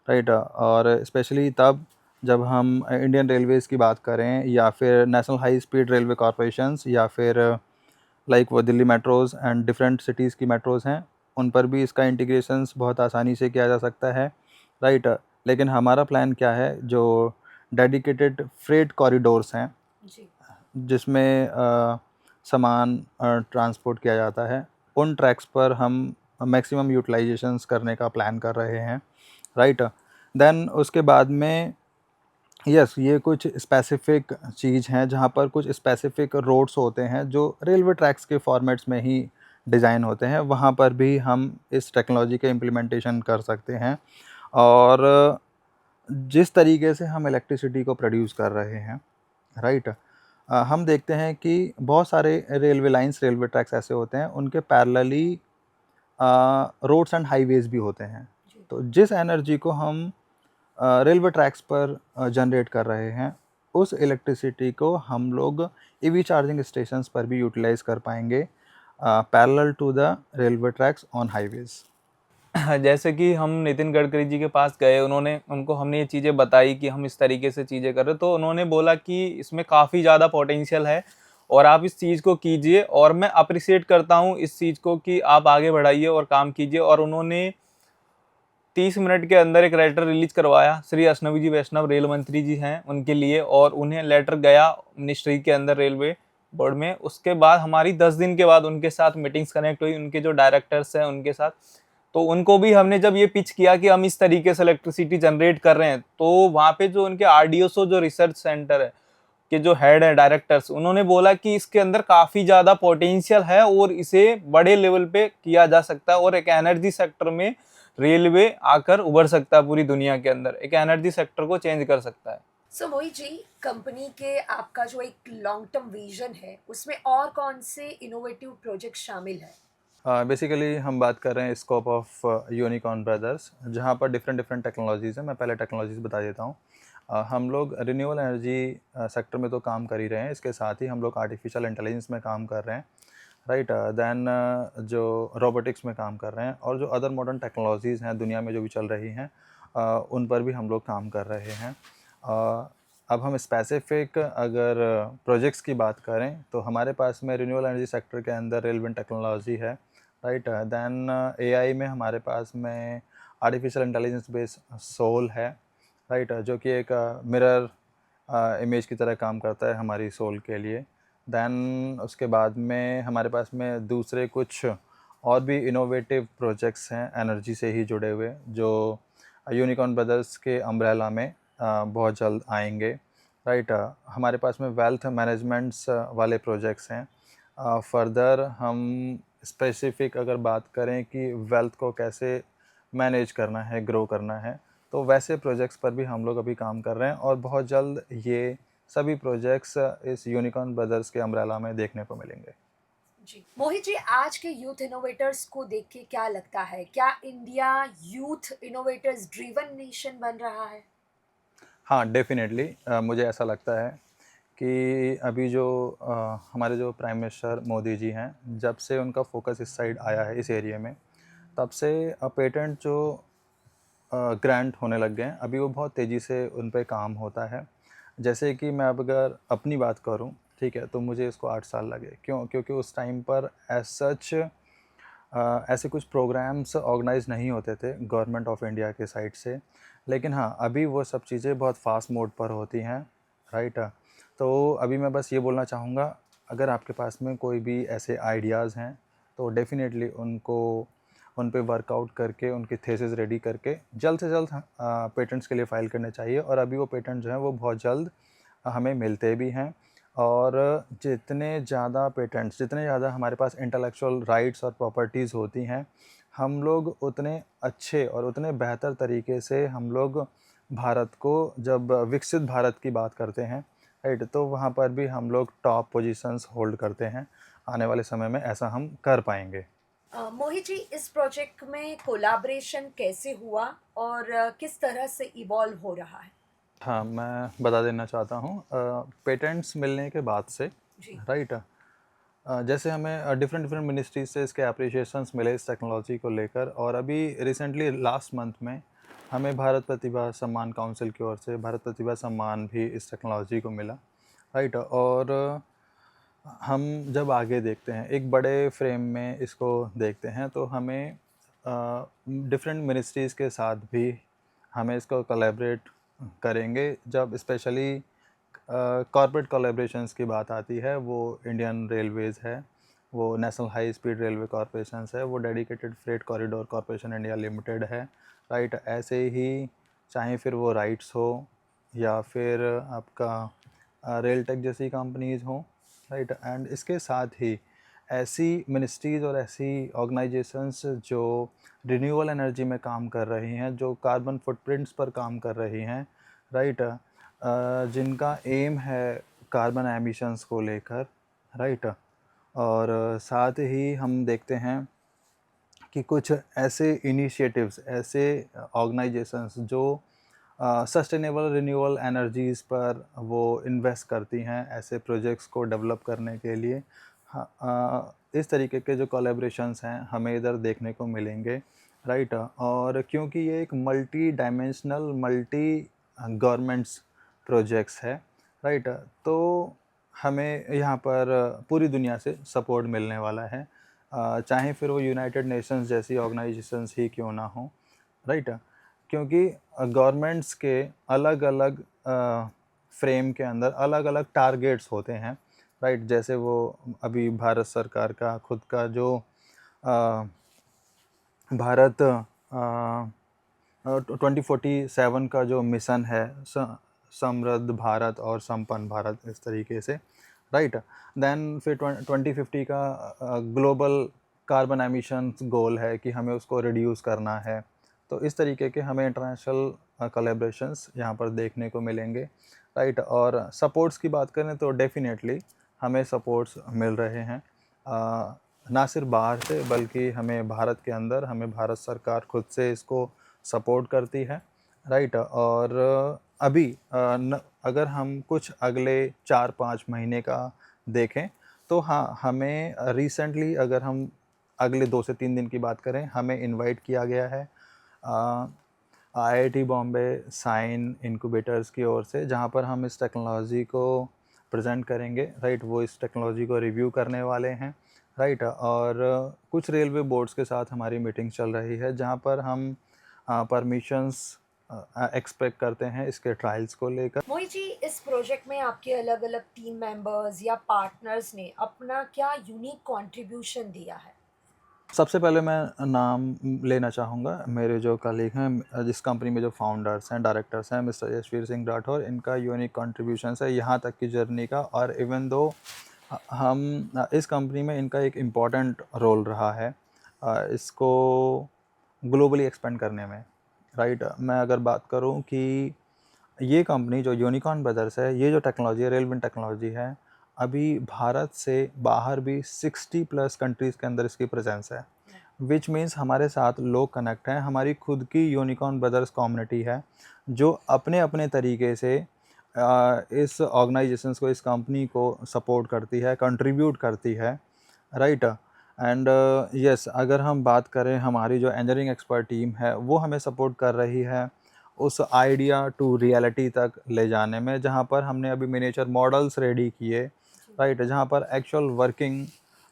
राइट। और स्पेशली तब जब हम इंडियन रेलवेज़ की बात करें, या फिर national high speed railway corporations, या फिर लाइक वो Delhi metros and different cities की मेट्रोज़ हैं, उन पर भी इसका इंटीग्रेशंस बहुत आसानी से किया जा सकता है, राइट। लेकिन हमारा प्लान क्या है, जो डेडिकेटेड फ्रेट कॉरिडोर्स हैं जी। जिसमें सामान ट्रांसपोर्ट किया जाता है, उन ट्रैक्स पर हम मैक्सिमम यूटिलाइजेशंस करने का प्लान कर रहे हैं, राइट। देन उसके बाद में यस, ये कुछ स्पेसिफ़िक चीज़ हैं जहाँ पर कुछ स्पेसिफ़िक रोड्स होते हैं जो रेलवे ट्रैक्स के फॉर्मेट्स में ही डिज़ाइन होते हैं, वहाँ पर भी हम इस टेक्नोलॉजी का इम्प्लीमेंटेशन कर सकते हैं। और जिस तरीके से हम इलेक्ट्रिसिटी को प्रोड्यूस कर रहे हैं, राइट, हम देखते हैं कि बहुत सारे रेलवे लाइंस, रेलवे ट्रैक्स ऐसे होते हैं, उनके पैरेलली रोड्स एंड हाईवेज़ भी होते हैं। जी। तो जिस एनर्जी को हम रेलवे ट्रैक्स पर जनरेट कर रहे हैं, उस इलेक्ट्रिसिटी को हम लोग ईवी चार्जिंग स्टेशंस पर भी यूटिलाइज़ कर पाएँगे parallel to the railway tracks on highways. जैसे कि हम नितिन गडकरी जी के पास गए, उनको हमने ये चीज़ें बताई कि हम इस तरीके से चीज़ें कर रहे हैं, तो उन्होंने बोला कि इसमें काफ़ी ज़्यादा पोटेंशियल है और आप इस चीज़ को कीजिए, और मैं अप्रिशिएट करता हूँ इस चीज़ को कि आप आगे बढ़ाइए और काम कीजिए। और उन्होंने 30 मिनट के अंदर एक लेटर रिलीज करवाया, श्री अश्नवी जी वैष्णव रेल मंत्री जी हैं उनके लिए, और उन्हें लेटर गया मिनिस्ट्री के अंदर, रेलवे बोर्ड में। उसके बाद हमारी 10 दिन के बाद उनके साथ मीटिंग्स कनेक्ट हुई, उनके जो डायरेक्टर्स हैं उनके साथ। तो उनको भी हमने जब ये पिच किया कि हम इस तरीके से इलेक्ट्रिसिटी जनरेट कर रहे हैं, तो वहाँ पे जो उनके आरडीओ जो रिसर्च सेंटर है के जो हेड है डायरेक्टर्स, उन्होंने बोला कि इसके अंदर काफ़ी ज़्यादा पोटेंशियल है और इसे बड़े लेवल पे किया जा सकता है, और एक एनर्जी सेक्टर में रेलवे आकर उभर सकता है, पूरी दुनिया के अंदर एक एनर्जी सेक्टर को चेंज कर सकता है। सो मोहित जी, कंपनी के आपका जो एक लॉन्ग टर्म विजन है, उसमें और कौन से इनोवेटिव प्रोजेक्ट शामिल है? बेसिकली हम बात कर रहे हैं स्कोप ऑफ यूनिकॉर्न ब्रदर्स, जहाँ पर डिफरेंट डिफरेंट टेक्नोलॉजीज़ हैं। मैं पहले टेक्नोलॉजीज़ बता देता हूँ। हम लोग रिन्यूएबल एनर्जी सेक्टर में तो काम कर ही रहे हैं, इसके साथ ही हम लोग आर्टिफिशियल इंटेलिजेंस में काम कर रहे हैं, राइट। देन जो रोबोटिक्स में काम कर रहे हैं, और जो अदर मॉडर्न टेक्नोलॉजीज़ हैं दुनिया में जो भी चल रही हैं, उन पर भी हम लोग काम कर रहे हैं। अब हम स्पेसिफिक अगर प्रोजेक्ट्स की बात करें, तो हमारे पास में रिन्यूएबल एनर्जी सेक्टर के अंदर रेलेवेंट टेक्नोलॉजी है, राइट। देन एआई में हमारे पास में आर्टिफिशियल इंटेलिजेंस बेस्ड सोल है, राइट, जो कि एक मिरर इमेज की तरह काम करता है हमारी सोल के लिए। देन उसके बाद में हमारे पास में दूसरे कुछ और भी इनोवेटिव प्रोजेक्ट्स हैं एनर्जी से ही जुड़े हुए, जो यूनिकॉर्न ब्रदर्स के अम्ब्रेला में बहुत जल्द आएंगे, राइट। हमारे पास में वेल्थ मैनेजमेंट्स वाले प्रोजेक्ट्स हैं। फर्दर हम स्पेसिफिक अगर बात करें कि वेल्थ को कैसे मैनेज करना है, ग्रो करना है, तो वैसे प्रोजेक्ट्स पर भी हम लोग अभी काम कर रहे हैं, और बहुत जल्द ये सभी प्रोजेक्ट्स इस यूनिकॉर्न ब्रदर्स के अम्ब्रेला में देखने को मिलेंगे। जी। मोहित जी, आज के यूथ इनोवेटर्स को देख के क्या लगता है? क्या India youth innovators driven nation बन रहा है? हाँ, डेफ़िनेटली मुझे ऐसा लगता है कि अभी जो हमारे जो प्राइम मिनिस्टर मोदी जी हैं, जब से उनका फ़ोकस इस साइड आया है, इस एरिया में, तब से पेटेंट जो ग्रांट होने लग गए हैं, अभी वो बहुत तेज़ी से उन पे काम होता है। जैसे कि मैं अब अगर अपनी बात करूँ, ठीक है, तो मुझे इसको 8 साल लगे। क्यों? क्योंकि उस टाइम पर एज़ सच ऐसे कुछ प्रोग्राम्स ऑर्गेनाइज़ नहीं होते थे गवर्नमेंट ऑफ इंडिया के साइड से। लेकिन हाँ, अभी वो सब चीज़ें बहुत फ़ास्ट मोड पर होती हैं, राइट। तो अभी मैं बस ये बोलना चाहूँगा, अगर आपके पास में कोई भी ऐसे आइडियाज़ हैं, तो डेफ़िनेटली उनको उन पे वर्कआउट करके, उनकी थीसिस रेडी करके जल्द से जल्द पेटेंट्स के लिए फ़ाइल करने चाहिए, और अभी वो पेटेंट जो हैं वो बहुत जल्द हमें मिलते भी हैं। और जितने ज़्यादा हमारे पास इंटेलेक्चुअल राइट्स और प्रॉपर्टीज़ होती हैं, हम लोग उतने अच्छे और उतने बेहतर तरीके से हम लोग भारत को, जब विकसित भारत की बात करते हैं, राइट, तो वहाँ पर भी हम लोग टॉप पोजीशंस होल्ड करते हैं। आने वाले समय में ऐसा हम कर पाएँगे। मोहित जी, इस प्रोजेक्ट में कोलैबोरेशन कैसे हुआ और किस तरह से इवॉल्व हो रहा है? हाँ, मैं बता देना चाहता हूँ, पेटेंट्स मिलने के बाद से, जी। राइट, जैसे हमें डिफरेंट डिफरेंट मिनिस्ट्रीज से इसके अप्रिशिएशंस मिले इस टेक्नोलॉजी को लेकर, और अभी रिसेंटली लास्ट मंथ में हमें भारत प्रतिभा सम्मान काउंसिल की ओर से भारत प्रतिभा सम्मान भी इस टेक्नोलॉजी को मिला, राइट। और हम जब आगे देखते हैं, एक बड़े फ्रेम में इसको देखते हैं, तो हमें डिफरेंट मिनिस्ट्रीज़ के साथ भी हमें इसको कोलैबोरेट करेंगे। जब स्पेशली कॉर्पोरेट कोलैबोरेशंस की बात आती है, वो इंडियन रेलवेज़ है, वो national high speed railway corporations है, वो dedicated freight corridor corporation India limited है, राइट। ऐसे ही चाहे फिर वो राइट्स हो, या फिर आपका रेलटेक जैसी कंपनीज़ हों, राइट। एंड इसके साथ ही ऐसी मिनिस्ट्रीज़ और ऐसी ऑर्गेनाइजेशंस जो रिन्यूएबल एनर्जी में काम कर रही हैं, जो कार्बन फुटप्रिंट्स पर काम कर रही हैं, राइट, जिनका एम है कार्बन एमिशंस को लेकर, राइट। और साथ ही हम देखते हैं कि कुछ ऐसे इनिशिएटिव्स, ऐसे ऑर्गेनाइजेशंस जो सस्टेनेबल रिन्यूएबल एनर्जीज़ पर वो इन्वेस्ट करती हैं ऐसे प्रोजेक्ट्स को डेवलप करने के लिए। इस तरीके के जो कोलैबोरेशंस हैं हमें इधर देखने को मिलेंगे, राइट। और क्योंकि ये एक multi dimensional, multi governments projects है, राइट, तो हमें यहाँ पर पूरी दुनिया से सपोर्ट मिलने वाला है, चाहे फिर वो यूनाइटेड नेशंस जैसी ऑर्गेनाइजेशंस ही क्यों ना हो, राइट। क्योंकि गवर्नमेंट्स के अलग अलग फ्रेम के अंदर अलग अलग टारगेट्स होते हैं, राइट। जैसे वो अभी भारत सरकार का खुद का जो अ, भारत 2047 का जो मिशन है, समृद्ध भारत और संपन्न भारत, इस तरीके से, राइट। देन फिर 2050 का ग्लोबल कार्बन एमिशंस गोल है कि हमें उसको रिड्यूस करना है। तो इस तरीके के हमें इंटरनेशनल कोलैबोरेशंस यहाँ पर देखने को मिलेंगे, राइट। और सपोर्ट्स की बात करें तो डेफिनेटली हमें सपोर्ट्स मिल रहे हैं, ना सिर्फ बाहर से बल्कि हमें भारत के अंदर, हमें भारत सरकार खुद से इसको सपोर्ट करती है, राइट। और अभी अगर हम कुछ अगले 4-5 महीने का देखें तो हाँ, हमें रिसेंटली अगर हम अगले 2 से 3 दिन की बात करें, हमें इनवाइट किया गया है IIT बॉम्बे साइन इनक्यूबेटर्स की ओर से, जहाँ पर हम इस टेक्नोलॉजी को प्रेजेंट करेंगे, राइट। वो इस टेक्नोलॉजी को रिव्यू करने वाले हैं, राइट। और कुछ रेलवे बोर्ड्स के साथ हमारी मीटिंग चल रही है जहाँ पर हम परमिशंस एक्सपेक्ट करते हैं इसके ट्रायल्स को लेकर। मोहित जी, इस प्रोजेक्ट में आपके अलग अलग टीम मेंबर्स या पार्टनर्स ने अपना क्या यूनिक कंट्रीब्यूशन दिया है? सबसे पहले मैं नाम लेना चाहूँगा, मेरे जो कलीग हैं, जिस कंपनी में जो फाउंडर्स हैं, डायरेक्टर्स हैं, मिस्टर यशवीर सिंह राठौर, इनका यूनिक कंट्रीब्यूशन है यहाँ तक की जर्नी का। और इवन दो हम इस कंपनी में इनका एक इम्पॉर्टेंट रोल रहा है इसको ग्लोबली एक्सपेंड करने में, राइट। मैं अगर बात करूँ कि ये कंपनी जो यूनिकॉर्न ब्रदर्स है, ये जो टेक्नोलॉजी है, रेलविंड टेक्नोलॉजी है, अभी भारत से बाहर भी 60+ कंट्रीज़ के अंदर इसकी प्रेजेंस है, विच मीन्स हमारे साथ लोग कनेक्ट हैं। हमारी खुद की यूनिकॉर्न ब्रदर्स कम्युनिटी है जो अपने अपने तरीके से इस ऑर्गेनाइजेशंस को, इस कंपनी को सपोर्ट करती है, कंट्रीब्यूट करती है, राइट। एंड यस, अगर हम बात करें हमारी जो इंजीनियरिंग एक्सपर्ट टीम है, वो हमें सपोर्ट कर रही है उस आइडिया टू रियलिटी तक ले जाने में, जहाँ पर हमने अभी मिनिएचर मॉडल्स रेडी किए, राइट। जहाँ पर actual working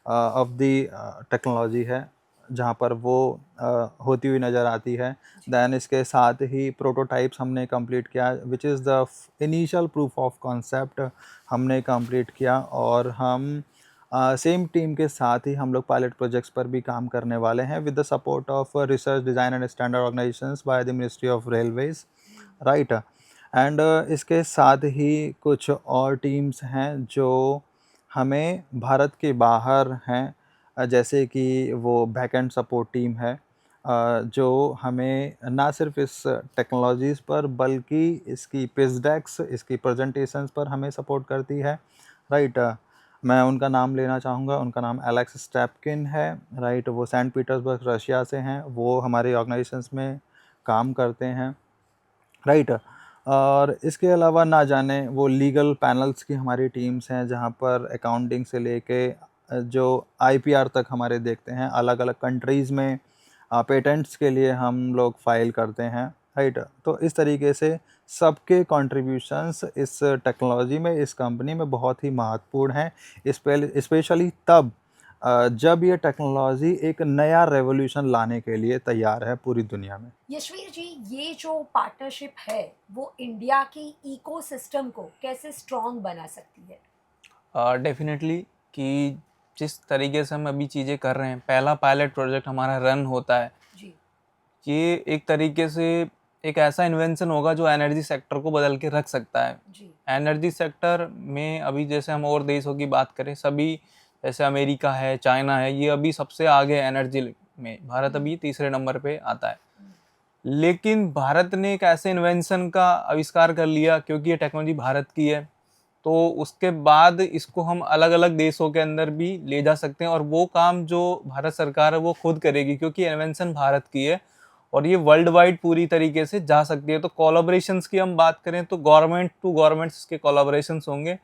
of the technology है, जहाँ पर वो होती हुई नज़र आती है। दैन इसके साथ ही प्रोटोटाइप्स हमने कंप्लीट किया, which is the initial proof of concept हमने कंप्लीट किया। और हम सेम टीम के साथ ही हम लोग पायलट प्रोजेक्ट्स पर भी काम करने वाले हैं with the support of research design and standard organisations by the ministry of railways, right. And इसके साथ ही कुछ और टीम्स हैं जो हमें भारत के बाहर हैं, जैसे कि वो बैकएंड सपोर्ट टीम है, जो हमें ना सिर्फ इस टेक्नोलॉजीज़ पर बल्कि इसकी पिच डेक्स, इसकी प्रेजेंटेशंस पर हमें सपोर्ट करती है, राइट। मैं उनका नाम लेना चाहूँगा, उनका नाम एलेक्स स्टेपकिन है, राइट। वो सेंट पीटर्सबर्ग रशिया से हैं, वो हमारे ऑर्गेनाइजेशंस में काम करते हैं, राइट। और इसके अलावा ना जाने वो लीगल पैनल्स की हमारी टीम्स हैं, जहाँ पर अकाउंटिंग से लेके जो IPR तक हमारे देखते हैं, अलग अलग कंट्रीज़ में पेटेंट्स के लिए हम लोग फाइल करते हैं, राइट। तो इस तरीके से सबके कंट्रीब्यूशंस इस टेक्नोलॉजी में, इस कंपनी में बहुत ही महत्वपूर्ण हैं, स्पेशली तब जब ये टेक्नोलॉजी एक नया रेवोल्यूशन लाने के लिए तैयार है पूरी दुनिया में। यशवीर जी, ये जो पार्टनरशिप है वो इंडिया की इकोसिस्टम को कैसे स्ट्रॉन्ग बना सकती है? डेफिनेटली कि जिस तरीके से हम अभी चीज़ें कर रहे हैं, पहला पायलट प्रोजेक्ट हमारा रन होता है, जी ये एक तरीके से एक ऐसा इन्वेंशन होगा जो एनर्जी सेक्टर को बदल के रख सकता है। जी एनर्जी सेक्टर में अभी जैसे हम और देशों की बात करें, सभी जैसे अमेरिका है, चाइना है, ये अभी सबसे आगे है एनर्जी में, भारत अभी तीसरे नंबर पे आता है। लेकिन भारत ने एक ऐसे इन्वेंशन का आविष्कार कर लिया, क्योंकि ये टेक्नोलॉजी भारत की है, तो उसके बाद इसको हम अलग अलग देशों के अंदर भी ले जा सकते हैं, और वो काम जो भारत सरकार है वो खुद करेगी, क्योंकि इन्वेंशन भारत की है और ये वर्ल्ड वाइड पूरी तरीके से जा सकती है। तो कोलैबोरेशंस की हम बात करें तो गवर्नमेंट टू गवर्नमेंट्स इसके कोलैबोरेशंस होंगे,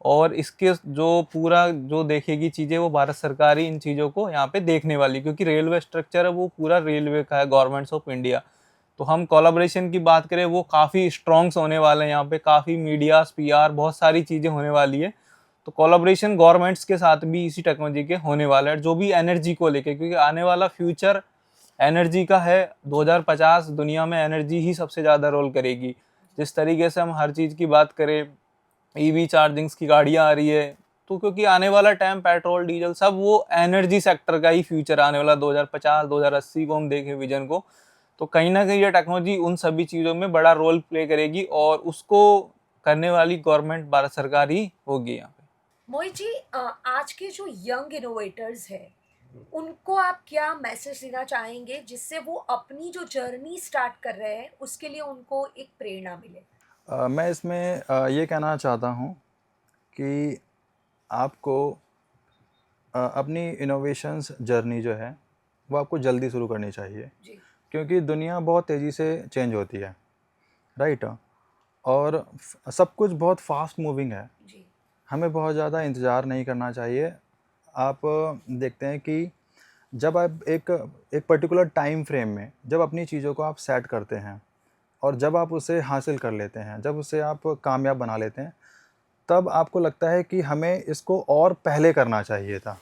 और इसके जो पूरा जो देखेगी चीज़ें वो भारत सरकार ही इन चीज़ों को यहाँ पे देखने वाली, क्योंकि रेलवे स्ट्रक्चर है वो पूरा रेलवे का है, गवर्नमेंट्स ऑफ इंडिया। तो हम कोलैबोरेशन की बात करें वो काफ़ी स्ट्रॉन्ग्स होने वाले हैं यहाँ पे, काफ़ी मीडियास पीआर बहुत सारी चीज़ें होने वाली है। तो कोलैबोरेशन गवर्नमेंट्स के साथ भी इसी टेक्नोलॉजी के होने वाला है, जो भी एनर्जी को लेके, क्योंकि आने वाला फ्यूचर एनर्जी का है। 2050 दुनिया में एनर्जी ही सबसे ज़्यादा रोल करेगी। जिस तरीके से हम हर चीज़ की बात करें, ईवी चार्जिंग्स की गाड़ियाँ आ रही है, तो क्योंकि आने वाला टाइम पेट्रोल डीजल सब वो एनर्जी सेक्टर का ही फ्यूचर आने वाला 2050 2080 को हम देखें विजन को, तो कहीं ना कहीं ये टेक्नोलॉजी उन सभी चीज़ों में बड़ा रोल प्ले करेगी, और उसको करने वाली गवर्नमेंट भारत सरकार ही होगी यहाँ पे। मोहित जी, आज के जो यंग इनोवेटर्स हैं उनको आप क्या मैसेज देना चाहेंगे जिससे वो अपनी जो जर्नी स्टार्ट कर रहे हैं उसके लिए उनको एक प्रेरणा मिले? मैं इसमें ये कहना चाहता हूँ कि आपको अपनी इनोवेशंस जर्नी जो है वो आपको जल्दी शुरू करनी चाहिए, जी। क्योंकि दुनिया बहुत तेज़ी से चेंज होती है, राइट। और सब कुछ बहुत फास्ट मूविंग है, जी। हमें बहुत ज़्यादा इंतज़ार नहीं करना चाहिए। आप देखते हैं कि जब आप एक एक पर्टिकुलर टाइम फ्रेम में जब अपनी चीज़ों को आप सेट करते हैं और जब आप उसे हासिल कर लेते हैं, जब उसे आप कामयाब बना लेते हैं, तब आपको लगता है कि हमें इसको और पहले करना चाहिए था,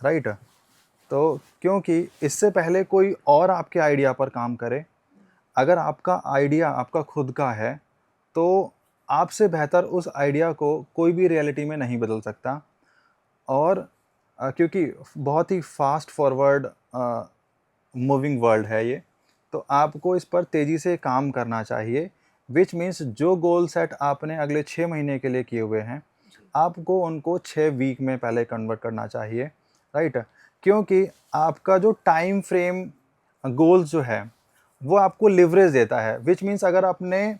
राइट। तो क्योंकि इससे पहले कोई और आपके आइडिया पर काम करे, अगर आपका आइडिया आपका खुद का है तो आपसे बेहतर उस आइडिया को कोई भी रियलिटी में नहीं बदल सकता। और क्योंकि बहुत ही फास्ट फॉरवर्ड मूविंग वर्ल्ड है ये, तो आपको इस पर तेज़ी से काम करना चाहिए। विच मीन्स जो गोल सेट आपने अगले 6 महीने के लिए किए हुए हैं, आपको उनको 6 वीक में पहले कन्वर्ट करना चाहिए, राइट। क्योंकि आपका जो टाइम फ्रेम गोल्स जो है वो आपको लिवरेज देता है। विच मीन्स अगर आपने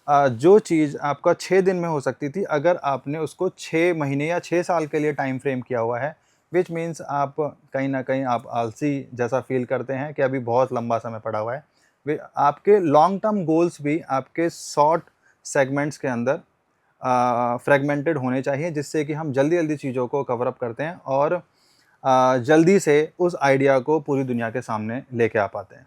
जो चीज़ आपका 6 दिन में हो सकती थी, अगर आपने उसको 6 महीने या 6 साल के लिए टाइम फ्रेम किया हुआ है, विच मीन्स आप कहीं ना कहीं आप आलसी जैसा फील करते हैं कि अभी बहुत लंबा समय पड़ा हुआ है। आपके लॉन्ग टर्म गोल्स भी आपके शॉर्ट सेगमेंट्स के अंदर फ्रेगमेंटेड होने चाहिए, जिससे कि हम जल्दी जल्दी चीज़ों को कवर अप करते हैं और जल्दी से उस आइडिया को पूरी दुनिया के सामने लेके आ पाते हैं।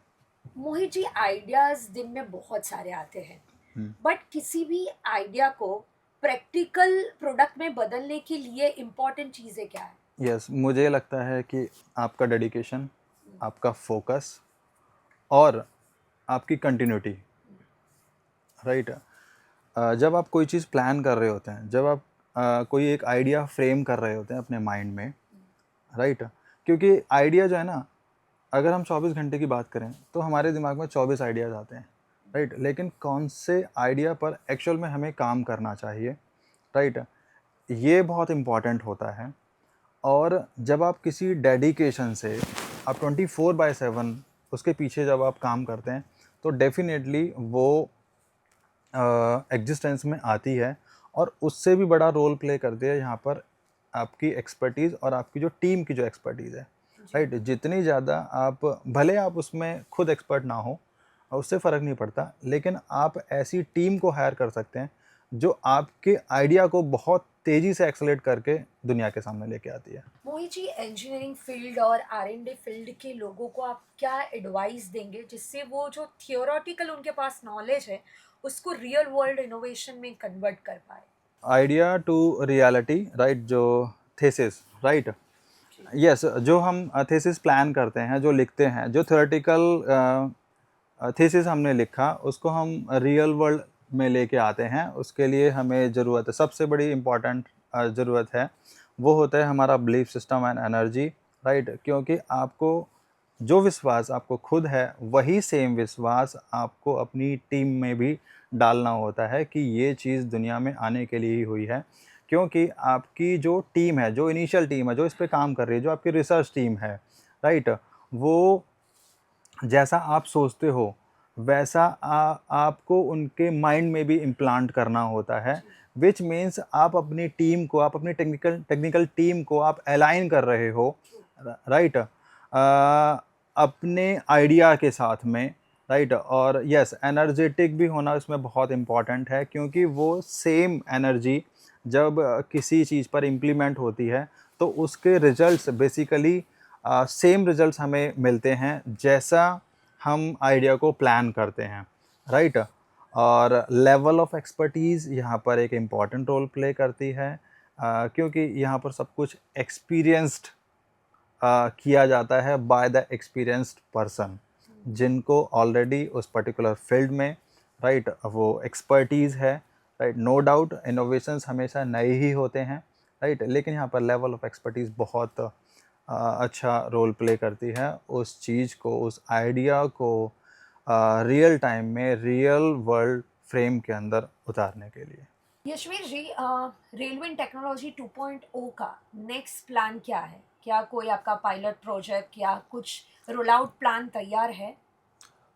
मोहित जी, आइडियाज दिन में बहुत सारे आते हैं, बट किसी भी आइडिया को प्रैक्टिकल प्रोडक्ट में बदलने के लिए इम्पोर्टेंट चीज़ें क्या है? यस, मुझे लगता है कि आपका डेडिकेशन, आपका फोकस और आपकी कंटिन्यूटी, राइट। जब आप कोई चीज़ प्लान कर रहे होते हैं, जब आप कोई एक आइडिया फ्रेम कर रहे होते हैं अपने माइंड में, राइट। क्योंकि आइडिया जो है ना, अगर हम 24 घंटे की बात करें तो हमारे दिमाग में 24 आइडियाज़ आते हैं, राइट। लेकिन कौन से आइडिया पर एक्चुअल में हमें काम करना चाहिए, राइट, ये बहुत इम्पॉर्टेंट होता है। और जब आप किसी डेडिकेशन से आप 24/7 उसके पीछे जब आप काम करते हैं तो डेफिनेटली वो एग्जिस्टेंस में आती है, और उससे भी बड़ा रोल प्ले करती है यहाँ पर आपकी एक्सपर्टीज़ और आपकी जो टीम की जो एक्सपर्टीज़ है, राइट। जितनी ज़्यादा आप, भले आप उसमें खुद एक्सपर्ट ना हो, उससे फ़र्क नहीं पड़ता, लेकिन आप ऐसी टीम को हायर कर सकते हैं जो आपके आइडिया को बहुत तेज़ी से एक्सेलेरेट करके दुनिया के सामने लेके आती है। मोहित जी, इंजीनियरिंग फील्ड और R&D फील्ड के लोगों को आप क्या एडवाइस देंगे जिससे वो जो थियोरेटिकल उनके पास नॉलेज है उसको रियल वर्ल्ड इनोवेशन में कन्वर्ट कर पाए? आइडिया टू रियलिटी, राइट, जो थेसिस, राइट। यस, जो हम थेसिस प्लान करते हैं, जो लिखते हैं, जो थ्योरेटिकल थीसिस हमने लिखा, उसको हम रियल वर्ल्ड में लेके आते हैं। उसके लिए हमें ज़रूरत है, सबसे बड़ी इम्पॉर्टेंट ज़रूरत है, वो होता है हमारा belief system and energy, right. क्योंकि आपको जो विश्वास आपको खुद है, वही सेम विश्वास आपको अपनी टीम में भी डालना होता है कि ये चीज़ दुनिया में आने के लिए ही हुई है। क्योंकि आपकी जो टीम है, जो इनिशियल टीम है, जो इस पे काम कर रही है, जो आपकी रिसर्च टीम है, राइट, वो जैसा आप सोचते हो वैसा आपको उनके माइंड में भी इम्प्लांट करना होता है, विच मीन्स आप अपनी टीम को, आप अपनी टेक्निकल टीम को आप अलाइन कर रहे हो, राइट, अपने आइडिया के साथ में, राइट। और यस, एनर्जेटिक भी होना इसमें बहुत इम्पॉर्टेंट है, क्योंकि वो सेम एनर्जी जब किसी चीज़ पर इम्प्लीमेंट होती है तो उसके रिजल्ट्स बेसिकली सेम रिजल्ट्स हमें मिलते हैं जैसा हम आइडिया को प्लान करते हैं, राइट। और लेवल ऑफ एक्सपर्टीज़ यहाँ पर एक इम्पॉर्टेंट रोल प्ले करती है, क्योंकि यहाँ पर सब कुछ एक्सपीरियंस्ड किया जाता है बाय द एक्सपीरियंस्ड पर्सन, जिनको ऑलरेडी उस पर्टिकुलर फील्ड में, राइट, वो एक्सपर्टीज़ है, राइट। नो डाउट इनोवेशंस हमेशा नए ही होते हैं, राइट, लेकिन यहाँ पर लेवल ऑफ एक्सपर्टीज़ बहुत अच्छा रोल प्ले करती है उस चीज़ को, उस आइडिया को रियल टाइम में, रियल वर्ल्ड फ्रेम के अंदर उतारने के लिए। यशवीर जी, रेलवे टेक्नोलॉजी 2.0 का नेक्स्ट प्लान क्या है? क्या कोई आपका पायलट प्रोजेक्ट या कुछ रोल आउट प्लान तैयार है?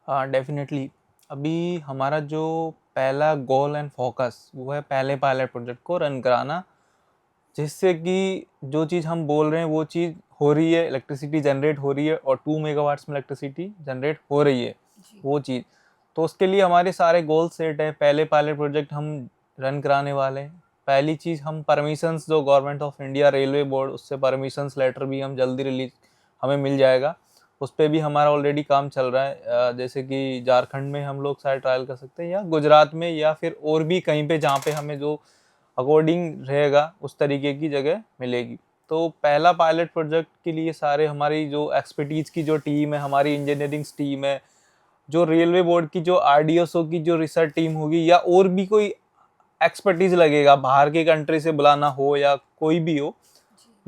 हाँ, डेफिनेटली। अभी हमारा जो पहला गोल एंड फोकस वो है पहले पायलट प्रोजेक्ट को रन कराना, जिससे कि जो चीज़ हम बोल रहे हैं वो चीज़ हो रही है, इलेक्ट्रिसिटी जनरेट हो रही है और 2 मेगावाट्स में इलेक्ट्रिसिटी जनरेट हो रही है जी। वो चीज़। तो उसके लिए हमारे सारे गोल सेट है। पहले पायलट प्रोजेक्ट हम रन कराने वाले हैं। पहली चीज़, हम परमिशंस जो government of India railway board, उससे परमिशंस लेटर भी हम जल्दी रिलीज हमें मिल जाएगा। उस पर भी हमारा ऑलरेडी काम चल रहा है। जैसे कि झारखंड में हम लोग शायद ट्रायल कर सकते हैं, या गुजरात में, या फिर और भी कहीं पे जहाँ पे हमें जो अकॉर्डिंग रहेगा उस तरीके की जगह मिलेगी। तो पहला पायलट प्रोजेक्ट के लिए सारे हमारी जो एक्सपर्टीज़ की जो टीम है, हमारी इंजीनियरिंग टीम है, जो रेलवे बोर्ड की जो आरडीएसओ की जो रिसर्च टीम होगी, या और भी कोई एक्सपर्टीज लगेगा, बाहर के कंट्री से बुलाना हो या कोई भी हो,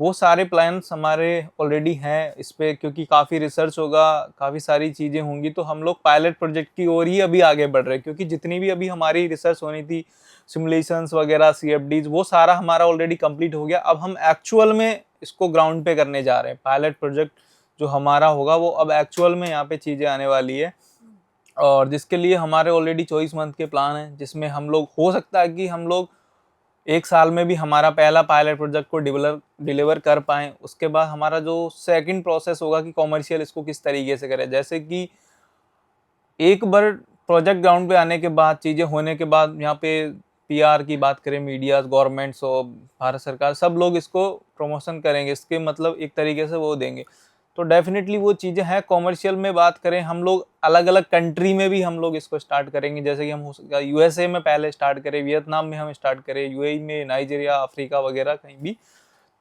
वो सारे प्लान्स हमारे ऑलरेडी हैं इस पे। क्योंकि काफ़ी रिसर्च होगा, काफ़ी सारी चीज़ें होंगी, तो हम लोग पायलट प्रोजेक्ट की ओर ही अभी आगे बढ़ रहे हैं। क्योंकि जितनी भी अभी हमारी रिसर्च होनी थी, सिमुलेशंस वगैरह, सीएफडीज, वो सारा हमारा ऑलरेडी कंप्लीट हो गया। अब हम एक्चुअल में इसको ग्राउंड पे करने जा रहे हैं। पायलट प्रोजेक्ट जो हमारा होगा वो अब एक्चुअल में यहाँ पे चीज़ें आने वाली है, और जिसके लिए हमारे ऑलरेडी 24 मंथ के प्लान हैं, जिसमें हम लोग, हो सकता है कि हम लोग 1 साल में भी हमारा पहला पायलट प्रोजेक्ट को डिलीवर कर पाएँ। उसके बाद हमारा जो सेकंड प्रोसेस होगा कि कॉमर्शियल इसको किस तरीके से करें। जैसे कि एक बार प्रोजेक्ट ग्राउंड पे आने के बाद, चीज़ें होने के बाद, यहाँ पे पीआर की बात करें, मीडियाज़, गवर्नमेंट्स और भारत सरकार, सब लोग इसको प्रमोशन करेंगे। इसके मतलब एक तरीके से वो देंगे। तो डेफ़िनेटली वो चीज़ें हैं। कॉमर्शियल में बात करें, हम लोग अलग-अलग कंट्री में भी हम लोग इसको स्टार्ट करेंगे। जैसे कि हम हो सकता है यूएसए में पहले स्टार्ट करें, वियतनाम में हम स्टार्ट करें, यूएई में, नाइजीरिया, अफ्रीका वगैरह कहीं भी।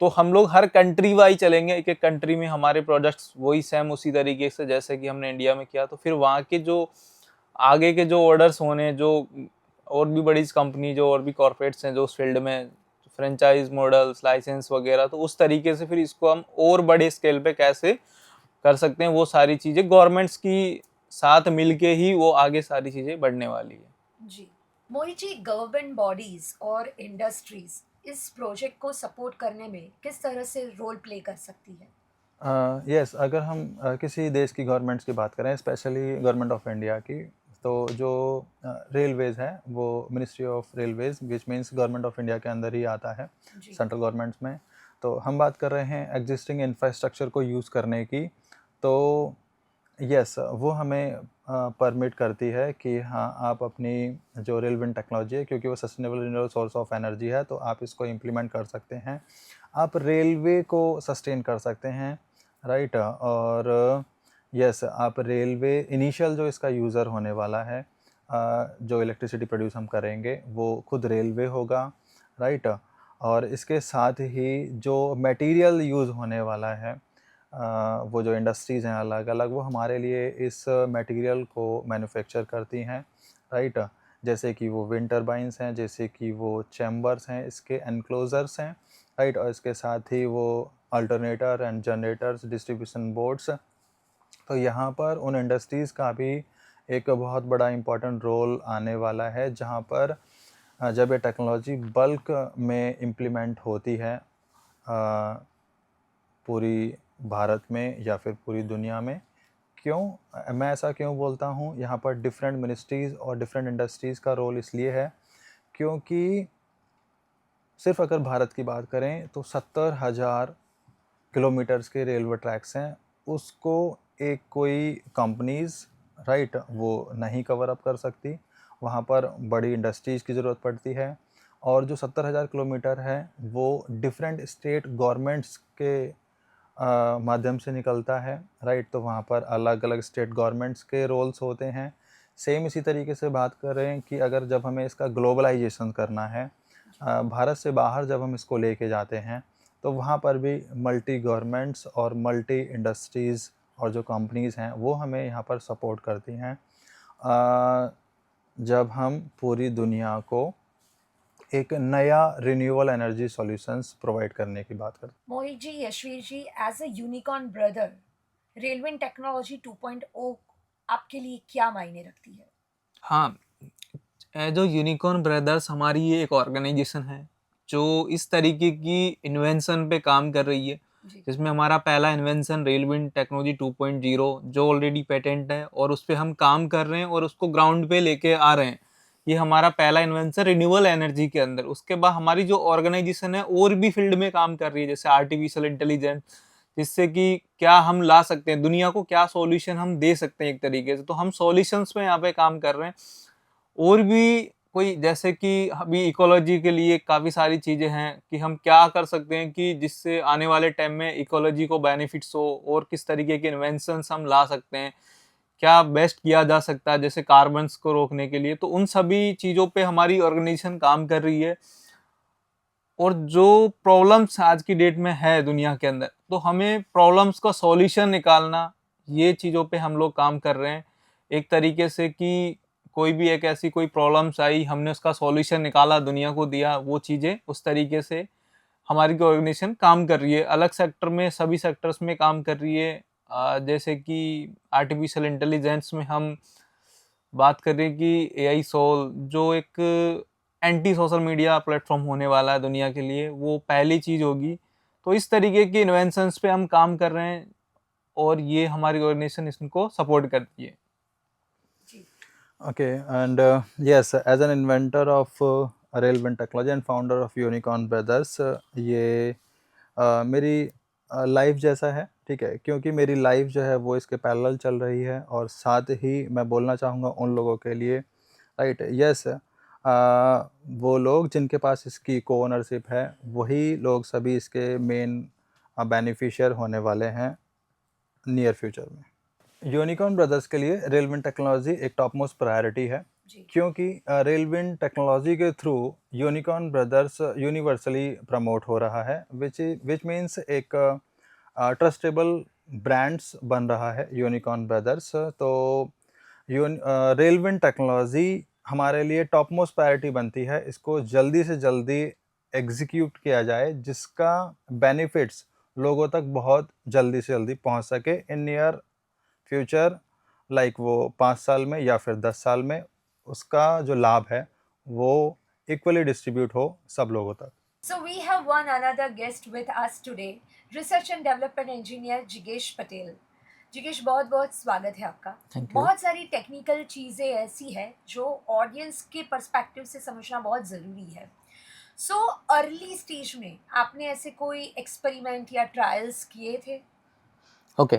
तो हम लोग हर कंट्री वाइज़ चलेंगे। एक-एक कंट्री में हमारे प्रोजेक्ट्स वही सेम उसी तरीके से जैसे कि हमने इंडिया में किया। तो फिर वहाँ के जो आगे के जो ऑर्डर्स होने, जो और भी बड़ी कंपनी, जो और भी कॉर्पोरेट्स हैं जो उस फील्ड में, फ्रेंचाइज मॉडल्स, लाइसेंस वगैरह, तो उस तरीके से फिर इसको हम और बड़े स्केल पे कैसे कर सकते हैं, वो सारी चीज़ें गवर्नमेंट्स की साथ मिलके ही वो आगे सारी चीज़ें बढ़ने वाली है। जी। मोहित जी, गवर्नमेंट बॉडीज और इंडस्ट्रीज इस प्रोजेक्ट को सपोर्ट करने में किस तरह से रोल प्ले कर सकती है? यस, अगर हम किसी देश की गवर्नमेंट्स की बात करें, स्पेशली गवर्नमेंट ऑफ इंडिया की, तो जो रेलवेज़ है वो ministry of Railways, which means government of India के अंदर ही आता है, जी। सेंट्रल गवर्नमेंट्स में। तो हम बात कर रहे हैं एग्जिस्टिंग इंफ्रास्ट्रक्चर को यूज़ करने की, तो यस, वो हमें परमिट करती है कि हाँ, आप अपनी जो रेलवे टेक्नोलॉजी है, क्योंकि वो sustainable renewable source of energy है, तो आप इसको इम्प्लीमेंट कर सकते हैं। आप रेलवे को सस्टेन कर सकते हैं, राइट। और यस, आप रेलवे इनिशियल जो इसका यूज़र होने वाला है, जो इलेक्ट्रिसिटी प्रोड्यूस हम करेंगे वो खुद रेलवे होगा, राइट। और इसके साथ ही जो मटेरियल यूज़ होने वाला है, वो जो इंडस्ट्रीज़ हैं अलग अलग, वो हमारे लिए इस मटेरियल को मैन्युफैक्चर करती हैं, राइट। जैसे कि वो विंड टर्बाइन्स हैं, जैसे कि वो चैम्बर्स हैं, इसके एनक्लोजर्स हैं, राइट। और इसके साथ ही वो alternator and generators, distribution boards. तो यहाँ पर उन इंडस्ट्रीज़ का भी एक बहुत बड़ा इम्पोर्टेंट रोल आने वाला है, जहाँ पर जब ये टेक्नोलॉजी बल्क में इम्प्लीमेंट होती है पूरी भारत में या फिर पूरी दुनिया में, मैं ऐसा क्यों बोलता हूँ, यहाँ पर डिफरेंट मिनिस्ट्रीज़ और डिफरेंट इंडस्ट्रीज़ का रोल इसलिए है क्योंकि सिर्फ अगर भारत की बात करें तो 70,000 किलोमीटर्स के रेलवे ट्रैक्स हैं, उसको एक कोई कंपनीज़ राइट वो नहीं कवर अप कर सकती। वहाँ पर बड़ी इंडस्ट्रीज़ की ज़रूरत पड़ती है और जो 70,000 किलोमीटर है वो डिफरेंट स्टेट गवर्नमेंट्स के माध्यम से निकलता है राइट। तो वहाँ पर अलग अलग स्टेट गवर्नमेंट्स के रोल्स होते हैं। सेम इसी तरीके से बात करें कि अगर जब हमें इसका ग्लोबलाइजेशन करना है, भारत से बाहर जब हम इसको लेके जाते हैं तो वहाँ पर भी मल्टी गवर्नमेंट्स और मल्टी इंडस्ट्रीज़ और जो कंपनीज़ हैं वो हमें यहाँ पर सपोर्ट करती हैं जब हम पूरी दुनिया को एक नया रिन्यूएबल एनर्जी सॉल्यूशंस प्रोवाइड करने की बात करते Mohit ji, Yashveer ji, as a unicorn brother, railway technology 2.0 आपके लिए क्या मायने रखती है? हाँ, एज अ यूनिकॉर्न ब्रदर्स हमारी ये एक ऑर्गेनाइजेशन है जो इस तरीके की इन्वेंशन पे काम कर रही है, जी जिसमें हमारा पहला इन्वेंशन रेलविंड टेक्नोलॉजी 2.0 जो ऑलरेडी पेटेंट है और उस पे हम काम कर रहे हैं और उसको ग्राउंड पे लेके आ रहे हैं। ये हमारा पहला इन्वेंशन रिन्यूएबल एनर्जी के अंदर। उसके बाद हमारी जो ऑर्गेनाइजेशन है और भी फील्ड में काम कर रही है, जैसे आर्टिफिशियल इंटेलिजेंस, जिससे कि क्या हम ला सकते हैं, दुनिया को क्या सॉल्यूशन हम दे सकते हैं एक तरीके से। तो हम सॉल्यूशंस में यहाँ पे काम कर रहे हैं। और भी कोई जैसे कि अभी इकोलॉजी के लिए काफ़ी सारी चीज़ें हैं कि हम क्या कर सकते हैं कि जिससे आने वाले टाइम में इकोलॉजी को बेनिफिट्स हो, और किस तरीके के इन्वेंशंस हम ला सकते हैं, क्या बेस्ट किया जा सकता है जैसे कार्बन्स को रोकने के लिए। तो उन सभी चीज़ों पे हमारी ऑर्गेनाइजेशन काम कर रही है। और जो प्रॉब्लम्स आज की डेट में है दुनिया के अंदर, तो हमें प्रॉब्लम्स का सॉल्यूशन निकालना, ये चीज़ों पे हम लोग काम कर रहे हैं एक तरीके से कि कोई भी एक ऐसी कोई प्रॉब्लम्स आई, हमने उसका सॉल्यूशन निकाला, दुनिया को दिया, वो चीज़ें उस तरीके से हमारी ऑर्गेनाइजेशन काम कर रही है। अलग सेक्टर में, सभी सेक्टर्स में काम कर रही है। जैसे कि आर्टिफिशियल इंटेलिजेंस में हम बात करें कि एआई सोल जो एक एंटी सोशल मीडिया प्लेटफॉर्म होने वाला है दुनिया के लिए, वो पहली चीज़ होगी। तो इस तरीके के इन्वेंशंस पे हम काम कर रहे हैं और ये हमारी ऑर्गेनाइजेशन इसको सपोर्ट करती है। जी Okay, and yes, as an inventor of railwind technology and founder of Unicorn Brothers, ये मेरी लाइफ जैसा है, ठीक है, क्योंकि मेरी लाइफ जो है वो इसके पैरेलल चल रही है। और साथ ही मैं बोलना चाहूँगा उन लोगों के लिए राइट, यस, वो लोग जिनके पास इसकी को ओनरशिप है वही लोग सभी इसके मेन बेनिफिशियर होने वाले हैं नियर फ्यूचर में। यूनिकॉर्न ब्रदर्स के लिए रेलविंड टेक्नोलॉजी एक टॉप मोस्ट प्रायोरिटी है, जी क्योंकि रेलविंड टेक्नोलॉजी के through unicorn brothers universally promote हो रहा है, विच मीन्स एक ट्रस्टेबल ब्रांड्स बन रहा है यूनिकॉर्न ब्रदर्स। तो रेलविंड टेक्नोलॉजी हमारे लिए टॉप मोस्ट प्रायोरिटी बनती है, इसको जल्दी से जल्दी एग्जीक्यूट किया जाए जिसका बेनिफिट्स लोगों तक बहुत जल्दी से जल्दी पहुंच सके इन नियर फ्यूचर, लाइक वो 5 साल में या फिर 10 साल में उसका जो लाभ है वो इक्वली डिस्ट्रीब्यूट हो सब लोगों तक। So we have one another guest with us today, research and development engineer जिगेश Patel. जिगेश, बहुत बहुत स्वागत है आपका। Thank you. बहुत सारी टेक्निकल चीज़ें ऐसी हैं जो ऑडियंस के पर्सपेक्टिव से समझना बहुत ज़रूरी है। सो अर्ली स्टेज में आपने ऐसे कोई एक्सपेरिमेंट या ट्रायल्स किए थे? ओके,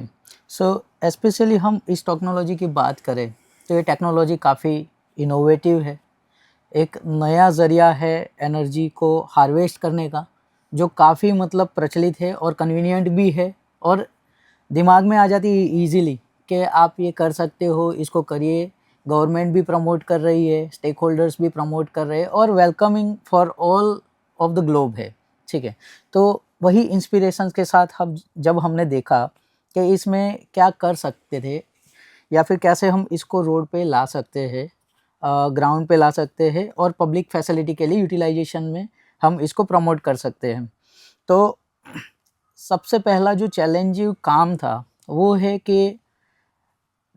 सो स्पेशली हम इस टेक्नोलॉजी की बात करें तो ये टेक्नोलॉजी काफ़ी इनोवेटिव है। एक नया ज़रिया है एनर्जी को हार्वेस्ट करने का, जो काफ़ी मतलब प्रचलित है और कन्वीनियंट भी है, और दिमाग में आ जाती है ईजीली कि आप ये कर सकते हो, इसको करिए। गवर्नमेंट भी प्रमोट कर रही है, स्टेक होल्डर्स भी प्रमोट कर रहे हैं, और welcoming for all of the globe है, ठीक है। तो वही इंस्पिरेशंस के साथ हम जब हमने देखा कि इसमें क्या कर सकते थे या फिर कैसे हम इसको रोड पे ला सकते हैं, ग्राउंड पे ला सकते हैं, और पब्लिक फैसिलिटी के लिए यूटिलाइजेशन में हम इसको प्रमोट कर सकते हैं। तो सबसे पहला जो चैलेंजिंग काम था वो है कि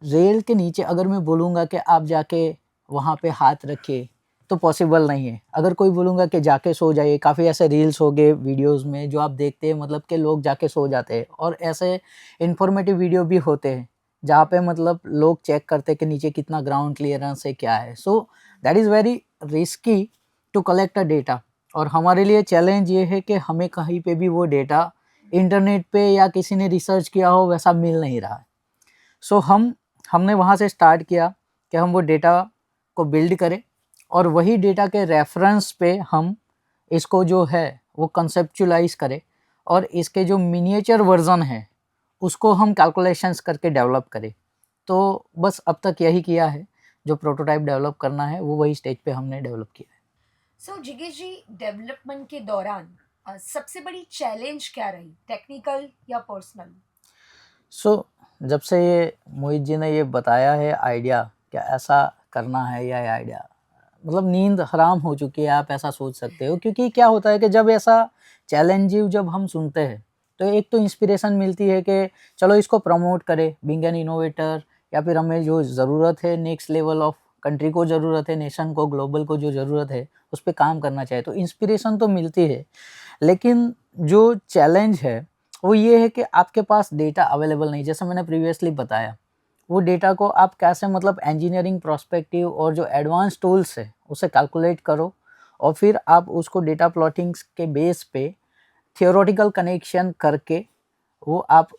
रेल के नीचे अगर मैं बोलूँगा कि आप जाके वहाँ पे हाथ रखिए तो पॉसिबल नहीं है। अगर कोई बोलूँगा कि जाके सो जाइए, काफ़ी ऐसे रील्स हो गए वीडियोस में जो आप देखते हैं, मतलब कि लोग जाके सो जाते हैं, और ऐसे इन्फॉर्मेटिव वीडियो भी होते हैं जहाँ पे मतलब लोग चेक करते कि नीचे कितना ग्राउंड क्लियरेंस है, क्या है। So that is very risky to collect a data. और हमारे लिए चैलेंज ये है कि हमें कहीं पे भी वो डेटा इंटरनेट पे या किसी ने रिसर्च किया हो वैसा मिल नहीं रहा है। सो हमने वहाँ से स्टार्ट किया कि हम वो डेटा को बिल्ड करें और वही डेटा के रेफरेंस पे हम इसको जो है वो कंसेप्चुलाइज करें और इसके जो मिनिएचर वर्जन है उसको हम कैलकुलेशंस करके डेवलप करें। तो बस अब तक यही किया है, जो प्रोटोटाइप डेवलप करना है वो वही स्टेज पे हमने डेवलप किया है। सो जिगेश जी, डेवलपमेंट के दौरान सबसे बड़ी चैलेंज क्या रही, टेक्निकल या पर्सनल? सो जब से ये मोहित जी ने ये बताया है आइडिया क्या ऐसा करना है या ये आइडिया, मतलब नींद हराम हो चुकी है, आप ऐसा सोच सकते हो। क्योंकि क्या होता है कि जब ऐसा चैलेंजिव जब हम सुनते हैं तो एक तो इंस्पिरेशन मिलती है कि चलो इसको प्रमोट करें बीइंग एन इनोवेटर, या फिर हमें जो ज़रूरत है नेक्स्ट लेवल ऑफ कंट्री को ज़रूरत है, नेशन को, ग्लोबल को जो ज़रूरत है उस पर काम करना चाहिए। तो इंस्पिरेशन तो मिलती है, लेकिन जो चैलेंज है वो ये है कि आपके पास डेटा अवेलेबल नहीं। जैसे मैंने प्रीवियसली बताया, वो डेटा को आप कैसे मतलब इंजीनियरिंग प्रोस्पेक्टिव और जो एडवांस टूल्स है उसे कैलकुलेट करो और फिर आप उसको डेटा प्लॉटिंग्स के बेस पे थियोरेटिकल कनेक्शन करके वो आप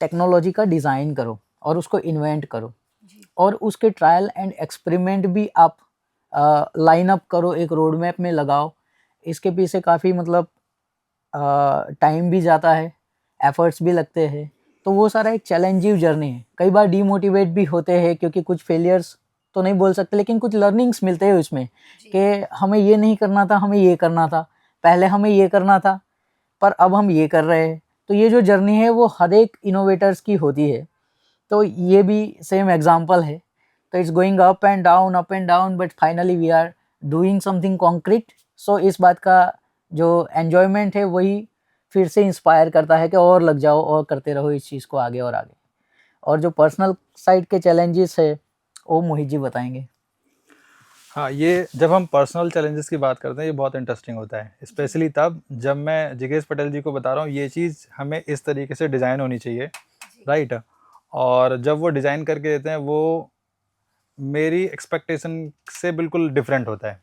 टेक्नोलॉजी का डिज़ाइन करो और उसको इन्वेंट करो जी। और उसके ट्रायल एंड एक्सपेरिमेंट भी आप लाइन अप करो, एक रोड मैप में लगाओ। इसके पीछे काफ़ी मतलब टाइम भी जाता है, एफर्ट्स भी लगते हैं। तो वो सारा एक चैलेंजिंग जर्नी है। कई बार डीमोटिवेट भी होते हैं क्योंकि कुछ फेलियर्स तो नहीं बोल सकते, लेकिन कुछ लर्निंग्स मिलते हैं उसमें जी। कि हमें ये नहीं करना था, हमें ये करना था, पहले हमें ये करना था पर अब हम ये कर रहे हैं। तो ये जो जर्नी है वो हर एक इनोवेटर्स की होती है। तो ये भी सेम एग्जांपल है। तो it's going up and down but finally we are doing something concrete. So इस बात का जो एन्जॉयमेंट है वही फिर से इंस्पायर करता है कि और लग जाओ और करते रहो इस चीज़ को आगे और आगे। और जो पर्सनल साइड के चैलेंजेस है वो मोहित जी बताएंगे। हाँ, ये जब हम पर्सनल चैलेंजेस की बात करते हैं ये बहुत इंटरेस्टिंग होता है, स्पेशली तब जब मैं जिगेश पटेल जी को बता रहा हूँ ये चीज़ हमें इस तरीके से डिज़ाइन होनी चाहिए, जी। राइट। और जब वो डिज़ाइन करके देते हैं वो मेरी एक्सपेक्टेशन से बिल्कुल डिफरेंट होता है,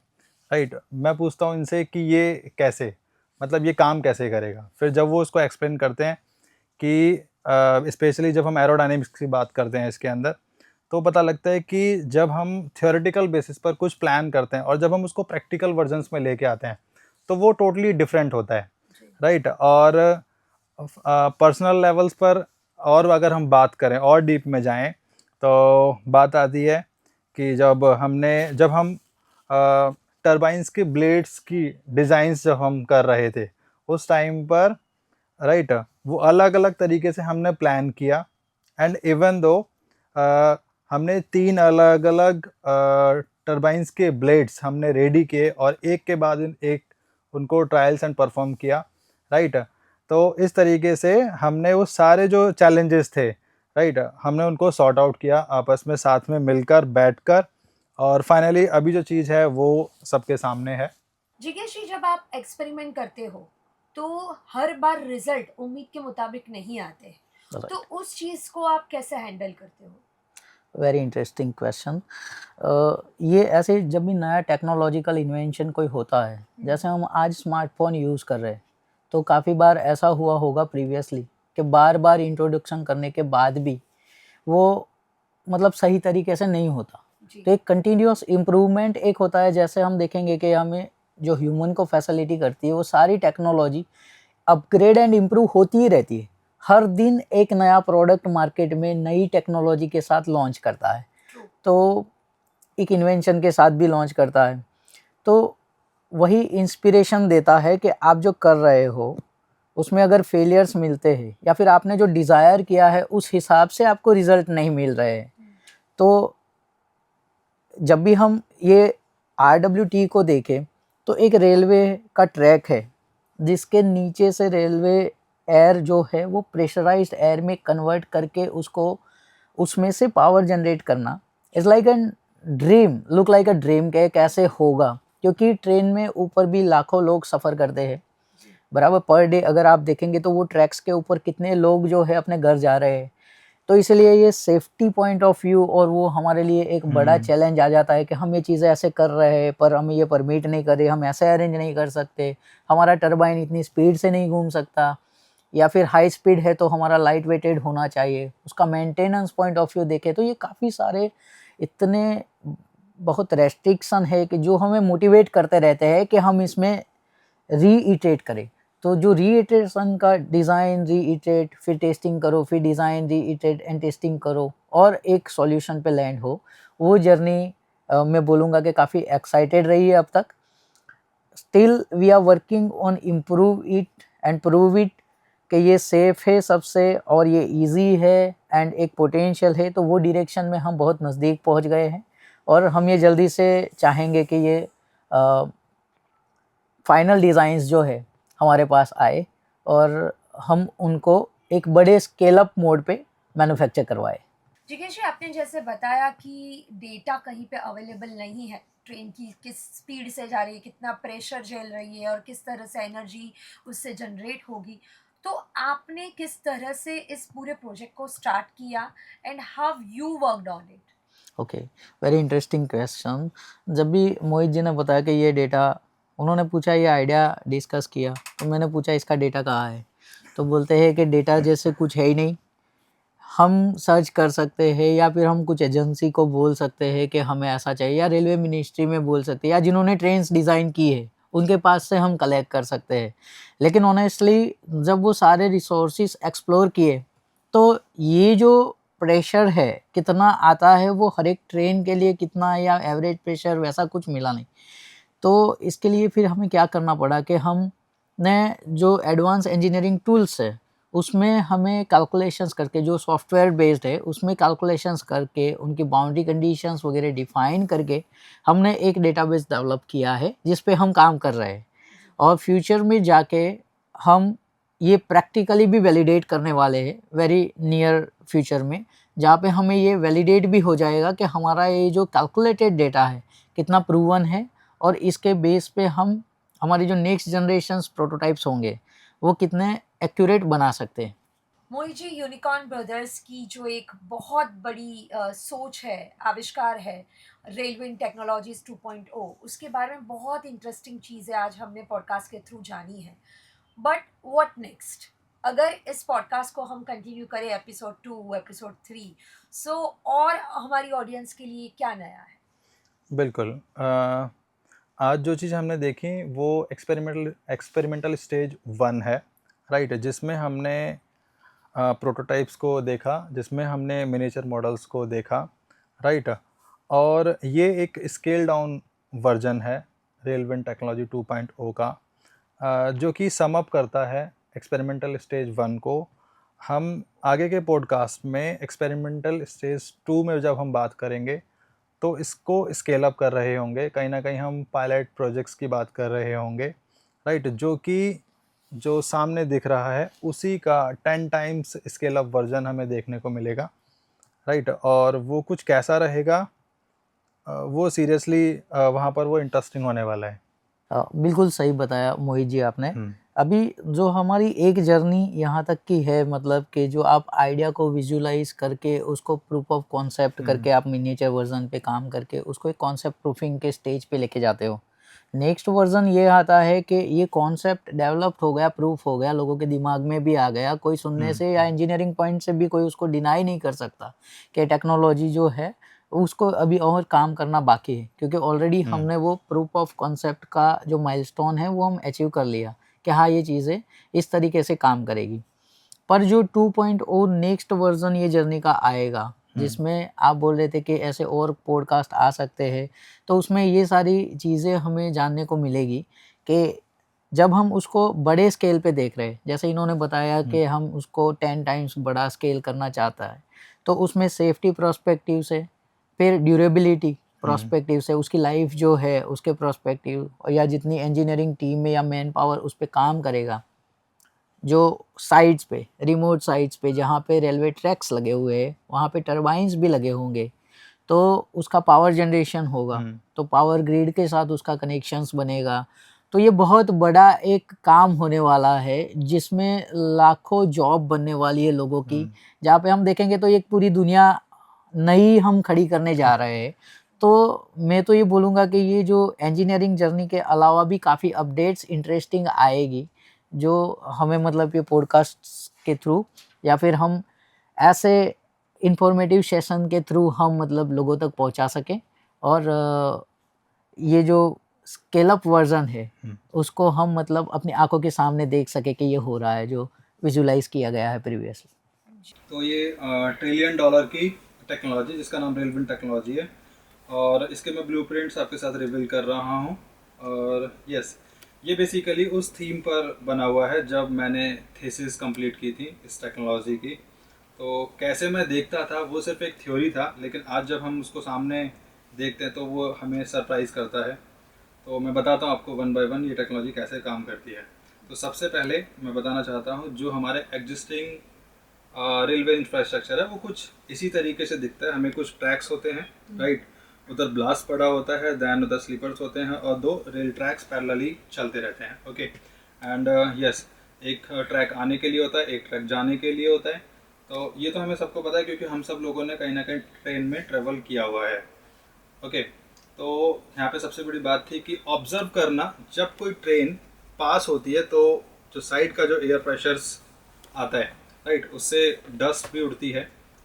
राइट। मैं पूछता हूँ इनसे कि ये कैसे, मतलब ये काम कैसे करेगा। फिर जब वो उसको एक्सप्लेन करते हैं कि स्पेशली जब हम एरोडायनेमिक्स की बात करते हैं इसके अंदर, तो पता लगता है कि जब हम थियोरेटिकल बेसिस पर कुछ प्लान करते हैं और जब हम उसको प्रैक्टिकल वर्जन्स में लेके आते हैं तो वो टोटली डिफरेंट होता है, जी। राइट। और पर्सनल लेवल्स पर और अगर हम बात करें और डीप में जाएं तो बात आती है कि जब हम टरबाइंस के ब्लेड्स की डिज़ाइंस जब हम कर रहे थे उस टाइम पर, राइट, वो अलग अलग तरीके से हमने प्लान किया। एंड इवन दो हमने 3 अलग अलग टरबाइंस के ब्लेड्स हमने रेडी किए और एक के बाद एक उनको ट्रायल्स एंड परफॉर्म किया, राइट। तो इस तरीके से हमने वो सारे जो चैलेंजेस थे, राइट, हमने उनको सॉर्ट आउट किया आपस में साथ में मिलकर बैठकर, और फाइनली अभी जो चीज़ है वो सबके सामने है। जिगेश जी, जब आप एक्सपेरिमेंट करते हो तो हर बार रिजल्ट उम्मीद के मुताबिक नहीं आते, तो उस चीज़ को आप कैसे हैंडल करते हो? Very interesting question. ये ऐसे जब भी नया टेक्नोलॉजिकल इन्वेंशन कोई होता है, जैसे हम आज स्मार्टफोन यूज़ कर रहे हैं, तो काफ़ी बार ऐसा हुआ होगा प्रीवियसली कि बार बार इंट्रोडक्शन करने के बाद भी वो मतलब सही तरीके से नहीं होता। जी। तो एक कंटिन्यूअस इम्प्रूवमेंट एक होता है। जैसे हम देखेंगे कि हमें जो ह्यूमन को फैसिलिटी करती है वो सारी टेक्नोलॉजी अपग्रेड एंड इम्प्रूव होती ही रहती है। हर दिन एक नया प्रोडक्ट मार्केट में नई टेक्नोलॉजी के साथ लॉन्च करता है, ट्रू। तो एक इन्वेंशन के साथ भी लॉन्च करता है। तो वही इंस्पिरेशन देता है कि आप जो कर रहे हो उसमें अगर फेलियर्स मिलते हैं या फिर आपने जो डिज़ायर किया है उस हिसाब से आपको रिज़ल्ट नहीं मिल रहे हैं, तो जब भी हम ये RWT को देखें तो एक रेलवे का ट्रैक है जिसके नीचे से रेलवे एयर जो है वो प्रेशराइज्ड एयर में कन्वर्ट करके उसको उसमें से पावर जनरेट करना is like an dream, look like a dream के कैसे होगा। क्योंकि ट्रेन में ऊपर भी लाखों लोग सफ़र करते हैं बराबर, पर डे अगर आप देखेंगे तो वो ट्रैक्स के ऊपर कितने लोग जो है अपने घर जा रहे हैं। तो इसलिए ये सेफ्टी पॉइंट ऑफ व्यू और वो हमारे लिए एक बड़ा चैलेंज आ जाता है कि हम ये चीज़ें ऐसे कर रहे हैं पर हम ये परमिट नहीं कर रहे, हम ऐसे अरेंज नहीं कर सकते, हमारा टरबाइन इतनी स्पीड से नहीं घूम सकता, या फिर हाई स्पीड है तो हमारा लाइट वेटेड होना चाहिए। उसका मेंटेनेंस पॉइंट ऑफ व्यू देखें तो ये काफ़ी सारे इतने बहुत रेस्ट्रिक्शन है कि जो हमें मोटिवेट करते रहते हैं कि हम इसमें रीइटरेट करें। तो जो रीइटरेशन का डिज़ाइन, रीइटरेट, फिर टेस्टिंग करो, फिर डिज़ाइन, रीइटरेट एंड टेस्टिंग करो और एक सॉल्यूशन पे लैंड हो, वो जर्नी मैं बोलूँगा कि काफ़ी एक्साइटेड रही है अब तक। Still we are working on improve it and prove it कि ये सेफ़ है सबसे और ये इजी है एंड एक पोटेंशियल है, तो वो डायरेक्शन में हम बहुत नज़दीक पहुंच गए हैं और हम ये जल्दी से चाहेंगे कि ये फाइनल डिज़ाइंस जो है हमारे पास आए और हम उनको एक बड़े स्केल अप मोड पे मैन्युफैक्चर करवाए। जिज्ञेस जी, आपने जैसे बताया कि डेटा कहीं पे अवेलेबल नहीं है, ट्रेन की किस स्पीड से जा रही है, कितना प्रेशर झेल रही है और किस तरह से एनर्जी उससे जनरेट होगी, तो आपने किस तरह से इस पूरे प्रोजेक्ट को स्टार्ट किया and how you worked on it? Okay, very interesting question. जब भी मोहित जी ने बताया कि ये डेटा, उन्होंने पूछा, ये आइडिया डिस्कस किया, तो मैंने पूछा इसका डेटा कहाँ है, तो बोलते हैं कि डेटा जैसे कुछ है ही नहीं, हम सर्च कर सकते हैं या फिर हम कुछ एजेंसी को बोल सकते हैं कि हमें ऐसा चाहिए, या रेलवे मिनिस्ट्री में बोल सकते हैं, या जिन्होंने ट्रेन्स डिज़ाइन की है उनके पास से हम कलेक्ट कर सकते हैं। लेकिन ऑनेस्टली जब वो सारे रिसोर्सेज एक्सप्लोर किए तो ये जो प्रेशर है कितना आता है वो हर एक ट्रेन के लिए कितना है या एवरेज प्रेशर वैसा कुछ मिला नहीं। तो इसके लिए फिर हमें क्या करना पड़ा कि हमने जो एडवांस इंजीनियरिंग टूल्स है उसमें हमें कैलकुलेशंस करके, जो सॉफ्टवेयर बेस्ड है उसमें कैलकुलेशंस करके, उनकी बाउंड्री कंडीशंस वगैरह डिफाइन करके हमने एक डेटाबेस डेवलप किया है जिस पे हम काम कर रहे हैं। और फ्यूचर में जाके हम ये प्रैक्टिकली भी वैलिडेट करने वाले हैं वेरी नियर फ्यूचर में, जहाँ पे हमें ये वैलिडेट भी हो जाएगा कि हमारा ये जो कैलकुलेटेड डेटा है कितना प्रूवन है और इसके बेस पे हम हमारी जो नेक्स्ट जनरेशंस प्रोटोटाइप्स होंगे वो कितने एक्यूरेट बना सकते हैं। मोहित जी, यूनिकॉर्न ब्रदर्स की जो एक बहुत बड़ी सोच है, आविष्कार है, रेलवे टेक्नोलॉजीज 2.0, उसके बारे में बहुत इंटरेस्टिंग चीज़ें आज हमने पॉडकास्ट के थ्रू जानी है। But what next? अगर इस पॉडकास्ट को हम कंटिन्यू करें एपिसोड 2, एपिसोड 3, सो और हमारी ऑडियंस के लिए क्या नया है? बिल्कुल। आज जो चीज़ हमने देखी वो एक्सपेरिमेंटल स्टेज 1 है, राइट, जिसमें हमने प्रोटोटाइप्स को देखा, जिसमें हमने मिनिएचर मॉडल्स को देखा, राइट। और ये एक स्केल डाउन वर्जन है रेलवे टेक्नोलॉजी 2.0 का, जो कि सम अप करता है एक्सपेरिमेंटल स्टेज 1 को। हम आगे के पॉडकास्ट में एक्सपेरिमेंटल स्टेज 2 में जब हम बात करेंगे तो इसको स्केल अप कर रहे होंगे, कहीं ना कहीं हम पायलट प्रोजेक्ट्स की बात कर रहे होंगे, राइट, जो कि जो सामने दिख रहा है उसी का 10 टाइम्स स्केल अप वर्जन हमें देखने को मिलेगा, राइट। और वो कुछ कैसा रहेगा, वो सीरियसली वहाँ पर वो इंटरेस्टिंग होने वाला है। बिल्कुल सही बताया मोहित जी आपने। अभी जो हमारी एक जर्नी यहाँ तक की है, मतलब कि जो आप आइडिया को विजुलाइज करके उसको प्रूफ ऑफ कॉन्सेप्ट करके आप मिनिएचर वर्जन पे काम करके उसको एक कॉन्सेप्ट प्रूफिंग के स्टेज पे लेके जाते हो। नेक्स्ट वर्जन ये आता है कि ये कॉन्सेप्ट डेवलप्ड हो गया, प्रूफ हो गया, लोगों के दिमाग में भी आ गया, कोई सुनने से या इंजीनियरिंग पॉइंट से भी कोई उसको डिनाई नहीं कर सकता कि टेक्नोलॉजी जो है उसको अभी और काम करना बाकी है, क्योंकि ऑलरेडी हमने वो प्रूफ ऑफ कॉन्सेप्ट का जो माइलस्टोन है वो हम अचीव कर लिया कि हाँ ये चीज़ें इस तरीके से काम करेगी। पर जो 2.0 नेक्स्ट वर्जन ये जर्नी का आएगा, जिसमें आप बोल रहे थे कि ऐसे और पॉडकास्ट आ सकते हैं, तो उसमें ये सारी चीज़ें हमें जानने को मिलेगी कि जब हम उसको बड़े स्केल पे देख रहे हैं, जैसे इन्होंने बताया कि हम उसको 10 टाइम्स बड़ा स्केल करना चाहता है, तो उसमें सेफ्टी प्रोस्पेक्टिव से, फिर ड्यूरेबिलिटी प्रोस्पेक्टिव से, उसकी लाइफ जो है उसके प्रोस्पेक्टिव, या जितनी इंजीनियरिंग टीम में या मैन पावर उस पर काम करेगा, जो साइट्स पे, रिमोट साइट्स पे जहाँ पे रेलवे ट्रैक्स लगे हुए हैं वहाँ पे टरबाइंस भी लगे होंगे, तो उसका पावर जनरेशन होगा, तो पावर ग्रिड के साथ उसका कनेक्शंस बनेगा, तो ये बहुत बड़ा एक काम होने वाला है जिसमें लाखों जॉब बनने वाली है लोगों की, जहाँ पे हम देखेंगे तो एक पूरी दुनिया नई हम खड़ी करने जा रहे हैं। तो मैं तो ये बोलूँगा कि ये जो इंजीनियरिंग जर्नी के अलावा भी काफ़ी अपडेट्स इंटरेस्टिंग आएगी, जो हमें मतलब ये पॉडकास्ट के थ्रू या फिर हम ऐसे इंफॉर्मेटिव सेशन के थ्रू हम मतलब लोगों तक पहुंचा सकें, और ये जो स्केल अप वर्जन है उसको हम मतलब अपनी आंखों के सामने देख सके कि ये हो रहा है जो विजुलाइज किया गया है प्रीवियसली। तो ये ट्रिलियन डॉलर की टेक्नोलॉजी जिसका नाम रेलवेंट टेक्नोलॉजी है, और इसके मैं ब्लूप्रिंट्स आपके साथ रिवील कर रहा हूँ। और यस, ये बेसिकली उस थीम पर बना हुआ है जब मैंने थीसिस कंप्लीट की थी इस टेक्नोलॉजी की। तो कैसे मैं देखता था वो सिर्फ एक थ्योरी था, लेकिन आज जब हम उसको सामने देखते हैं तो वो हमें सरप्राइज़ करता है। तो मैं बताता हूँ आपको वन बाय वन ये टेक्नोलॉजी कैसे काम करती है। तो सबसे पहले मैं बताना चाहता हूँ, जो हमारे एग्जिस्टिंग रेलवे इंफ्रास्ट्रक्चर है वो कुछ इसी तरीके से दिखता है। हमें कुछ ट्रैक्स होते हैं, राइट, उधर ब्लास्ट पड़ा होता है, दैन उधर स्लीपर्स होते हैं, और 2 रेल ट्रैक्स पैरेलली चलते रहते हैं। ओके, एंड यस, एक ट्रैक आने के लिए होता है, एक ट्रैक जाने के लिए होता है। तो ये तो हमें सबको पता है क्योंकि हम सब लोगों ने कहीं ना कहीं ट्रेन में ट्रेवल किया हुआ है। ओके, तो यहाँ पे सबसे बड़ी बात थी कि ऑब्जर्व करना, जब कोई ट्रेन पास होती है तो जो साइड का जो एयर प्रेशर्स आता है, राइट, उससे डस्ट भी उड़ती है,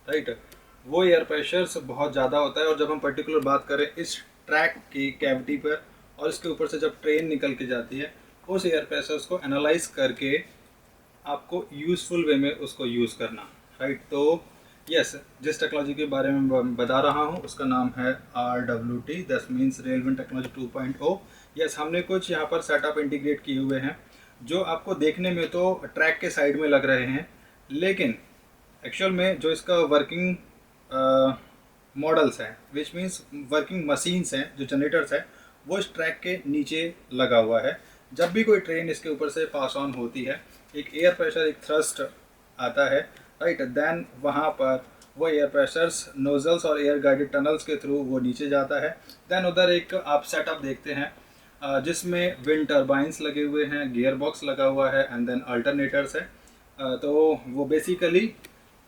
राइट, वो एयर प्रेशर्स बहुत ज़्यादा होता है। और जब हम पर्टिकुलर बात करें इस ट्रैक की कैविटी पर और इसके ऊपर से जब ट्रेन निकल के जाती है, उस एयर प्रेशर्स को एनालाइज करके आपको यूज़फुल वे में उसको यूज़ करना, राइट। तो यस, जिस टेक्नोलॉजी के बारे में मैं बता रहा हूँ उसका नाम है RWT, that means relevant technology 2.0। Yes, हमने कुछ यहाँ पर सेटअप इंटीग्रेट किए हुए हैं जो आपको देखने में तो ट्रैक के साइड में लग रहे हैं, लेकिन एक्चुअल में जो इसका वर्किंग मॉडल्स हैं, विच मीन्स वर्किंग मशीन्स हैं, जो जनरेटर्स हैं, वो इस ट्रैक के नीचे लगा हुआ है। जब भी कोई ट्रेन इसके ऊपर से पास ऑन होती है, एक एयर प्रेशर, एक थ्रस्ट आता है, राइट, देन वहाँ पर वो एयर प्रेशर्स नोजल्स और एयर गाइडेड टनल्स के थ्रू वो नीचे जाता है। देन उधर एक आप सेटअप देखते हैं जिसमें विंड टर्बाइंस लगे हुए हैं, गियर बॉक्स लगा हुआ है, एंड देन अल्टरनेटर्स है। तो वो बेसिकली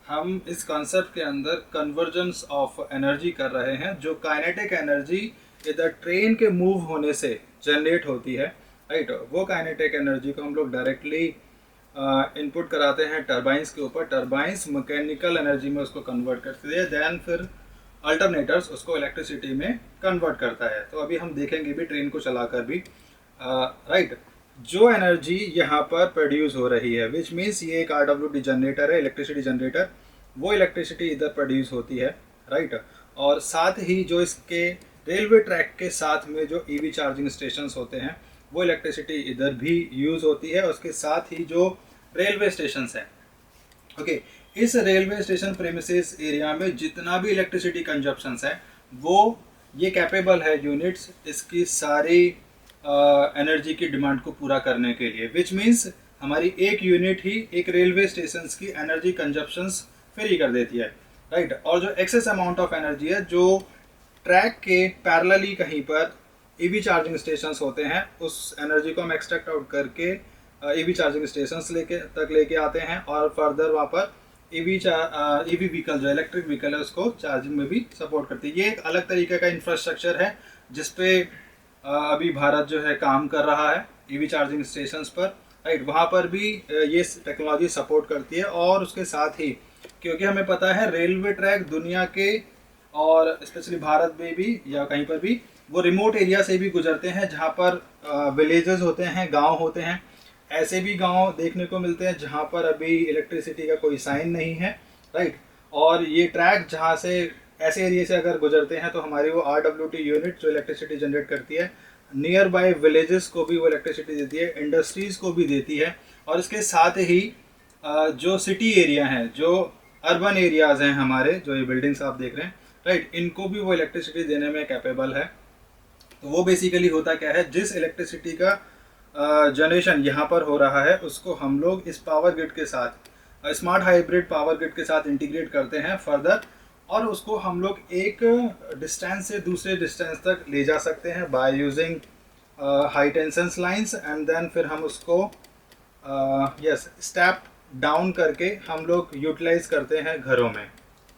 हम इस कॉन्सेप्ट के अंदर कन्वर्जेंस ऑफ एनर्जी कर रहे हैं, जो काइनेटिक एनर्जी इधर ट्रेन के मूव होने से जनरेट होती है, राइट, वो काइनेटिक एनर्जी को हम लोग डायरेक्टली इनपुट कराते हैं टर्बाइंस के ऊपर। टर्बाइंस मैकेनिकल एनर्जी में उसको कन्वर्ट करती है, देन फिर अल्टरनेटर्स उसको इलेक्ट्रिसिटी में कन्वर्ट करता है। तो अभी हम देखेंगे भी ट्रेन को चलाकर भी, राइट, जो एनर्जी यहाँ पर प्रोड्यूस हो रही है, विच मीन्स ये एक RWT जनरेटर है, इलेक्ट्रिसिटी जनरेटर, वो इलेक्ट्रिसिटी इधर प्रोड्यूस होती है, राइट। और साथ ही जो इसके रेलवे ट्रैक के साथ में जो EV चार्जिंग स्टेशंस होते हैं, वो इलेक्ट्रिसिटी इधर भी यूज़ होती है। उसके साथ ही जो रेलवे स्टेशंस हैं, ओके, इस रेलवे स्टेशन प्रेमिसेस एरिया में जितना भी इलेक्ट्रिसिटी कंजप्शंस है, वो ये कैपेबल है यूनिट्स इसकी सारी एनर्जी की डिमांड को पूरा करने के लिए, विच मीन्स हमारी एक यूनिट ही एक रेलवे स्टेशन की एनर्जी कंजप्शंस फ्री कर देती है, राइट। और जो एक्सेस अमाउंट ऑफ एनर्जी है जो ट्रैक के पैरेलली कहीं पर EV चार्जिंग स्टेशंस होते हैं, उस एनर्जी को हम एक्सट्रैक्ट आउट करके EV चार्जिंग स्टेशंस लेके आते हैं, और फर्दर वहाँ पर EV व्हीकल, जो इलेक्ट्रिक व्हीकल है, उसको चार्जिंग में भी सपोर्ट करती है। ये एक अलग तरीके का इंफ्रास्ट्रक्चर है जिसपे अभी भारत जो है काम कर रहा है EV चार्जिंग स्टेशंस पर, राइट। वहाँ पर भी ये टेक्नोलॉजी सपोर्ट करती है। और उसके साथ ही क्योंकि हमें पता है रेलवे ट्रैक दुनिया के और स्पेशली भारत में भी या कहीं पर भी वो रिमोट एरिया से भी गुजरते हैं, जहाँ पर विलेजेस होते हैं, गांव होते हैं। ऐसे भी गांव देखने को मिलते हैं जहाँ पर अभी इलेक्ट्रिसिटी का कोई साइन नहीं है, राइट। और ये ट्रैक जहाँ से ऐसे एरिया से अगर गुजरते हैं तो हमारी वो RWT यूनिट जो इलेक्ट्रिसिटी जनरेट करती है, नियर बाय विलेजेस को भी वो इलेक्ट्रिसिटी देती है, इंडस्ट्रीज़ को भी देती है। और इसके साथ ही जो सिटी एरिया हैं, जो अर्बन एरियाज़ हैं हमारे, जो ये बिल्डिंग्स आप देख रहे हैं, राइट, इनको भी वो इलेक्ट्रिसिटी देने में कैपेबल है। तो वो बेसिकली होता क्या है, जिस इलेक्ट्रिसिटी का जनरेशन यहाँ पर हो रहा है उसको हम लोग इस पावर ग्रिड के साथ, स्मार्ट हाइब्रिड पावर ग्रिड के साथ इंटीग्रेट करते हैं फर्दर, और उसको हम लोग एक डिस्टेंस से दूसरे डिस्टेंस तक ले जा सकते हैं by using high tension lines and then फिर हम उसको स्टेप डाउन करके हम लोग यूटिलाइज करते हैं घरों में,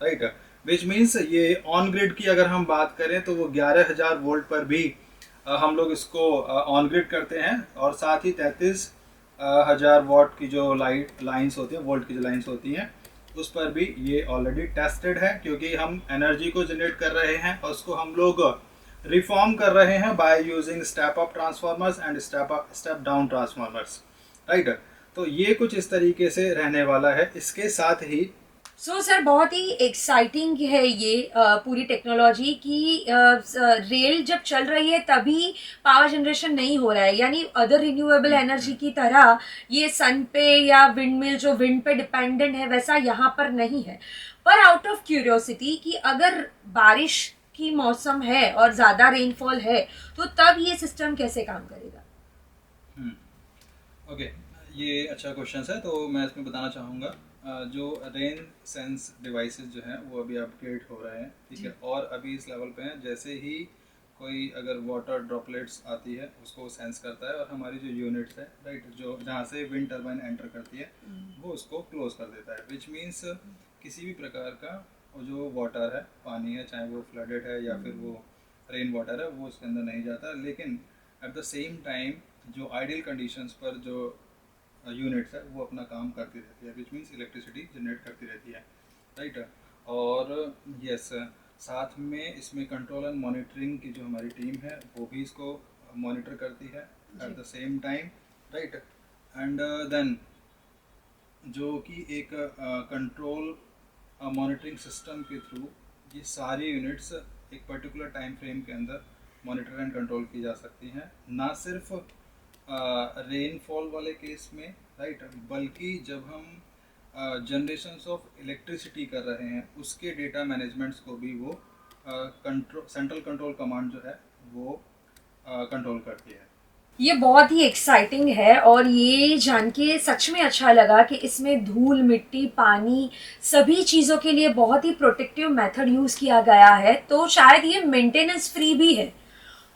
राइट। विच मीन्स ये ऑन ग्रिड की अगर हम बात करें तो वो 11,000 वोल्ट पर भी हम लोग इसको ऑन ग्रिड करते हैं, और साथ ही 33,000 वॉट की जो लाइंस होती हैं, वोल्ट की जो लाइंस होती हैं, उस पर भी ये ऑलरेडी टेस्टेड है, क्योंकि हम एनर्जी को जनरेट कर रहे हैं और उसको हम लोग रिफॉर्म कर रहे हैं by using step up transformers and step down transformers, right. तो ये कुछ इस तरीके से रहने वाला है। इसके साथ ही सर बहुत ही एक्साइटिंग है ये पूरी टेक्नोलॉजी की रेल जब चल रही है तभी पावर जनरेशन नहीं हो रहा है, यानी अदर रिन्यूएबल एनर्जी की तरह ये सन पे या विंड मिल जो विंड पे डिपेंडेंट है वैसा यहाँ पर नहीं है। पर आउट ऑफ क्यूरियोसिटी कि अगर बारिश की मौसम है और ज़्यादा रेनफॉल है तो तब ये सिस्टम कैसे काम करेगा? ओके, ये अच्छा क्वेश्चन है। तो मैं इसमें बताना चाहूँगा, जो रेन सेंस डिवाइसेस जो हैं वो अभी अपग्रेड हो रहे हैं, ठीक है, और अभी इस लेवल पे हैं जैसे ही कोई अगर वाटर ड्रॉपलेट्स आती है उसको सेंस करता है और हमारी जो यूनिट्स है, राइट, जो जहाँ से विंड टर्बाइन एंटर करती है वो उसको क्लोज कर देता है। विच मीन्स किसी भी प्रकार का जो वाटर है, पानी है, चाहे वो फ्लडेड है या फिर वो रेन वाटर है, वो उसके अंदर नहीं जाता। लेकिन एट द सेम टाइम जो आइडियल कंडीशंस पर जो यूनिट्स है वो अपना काम करती रहती है, विच मीन्स इलेक्ट्रिसिटी जनरेट करती रहती है, राइट। और यस, साथ में इसमें कंट्रोल एंड मॉनिटरिंग की जो हमारी टीम है वो भी इसको मॉनिटर करती है at the same time, right. And then जो कि एक कंट्रोल मॉनिटरिंग सिस्टम के थ्रू ये सारी यूनिट्स एक पर्टिकुलर टाइम फ्रेम के अंदर मॉनिटर एंड कंट्रोल की जा सकती हैं, ना सिर्फ रेनफॉल वाले केस में, राइट, बल्कि जब हम जनरेशंस ऑफ इलेक्ट्रिसिटी कर रहे हैं उसके डेटा मैनेजमेंट्स को भी वो सेंट्रल कंट्रोल कमांड जो है वो कंट्रोल करती है। ये बहुत ही एक्साइटिंग है और ये जान के सच में अच्छा लगा कि इसमें धूल, मिट्टी, पानी सभी चीज़ों के लिए बहुत ही प्रोटेक्टिव मेथड यूज़ किया गया है, तो शायद ये मेंटेनेंस फ्री भी है।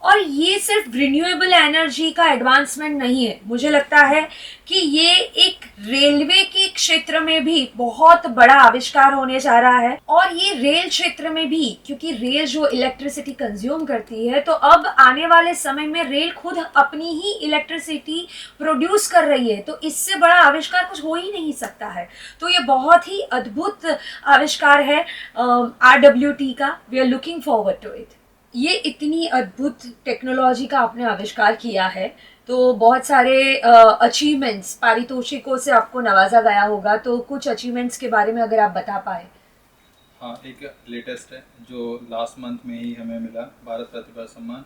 और ये सिर्फ रिन्यूएबल एनर्जी का एडवांसमेंट नहीं है, मुझे लगता है कि ये एक रेलवे के क्षेत्र में भी बहुत बड़ा आविष्कार होने जा रहा है। और ये रेल क्षेत्र में भी, क्योंकि रेल जो इलेक्ट्रिसिटी कंज्यूम करती है, तो अब आने वाले समय में रेल खुद अपनी ही इलेक्ट्रिसिटी प्रोड्यूस कर रही है, तो इससे बड़ा आविष्कार कुछ हो ही नहीं सकता है। तो ये बहुत ही अद्भुत आविष्कार है RWT का। We are looking forward to it. ये इतनी अद्भुत टेक्नोलॉजी का आपने आविष्कार किया है तो बहुत सारे अचीवमेंट्स, पारितोषिकों से आपको नवाजा गया होगा, तो कुछ अचीवमेंट्स के बारे में अगर आप बता पाए। हाँ, एक लेटेस्ट है जो लास्ट मंथ में ही हमें मिला, भारत प्रतिभा सम्मान,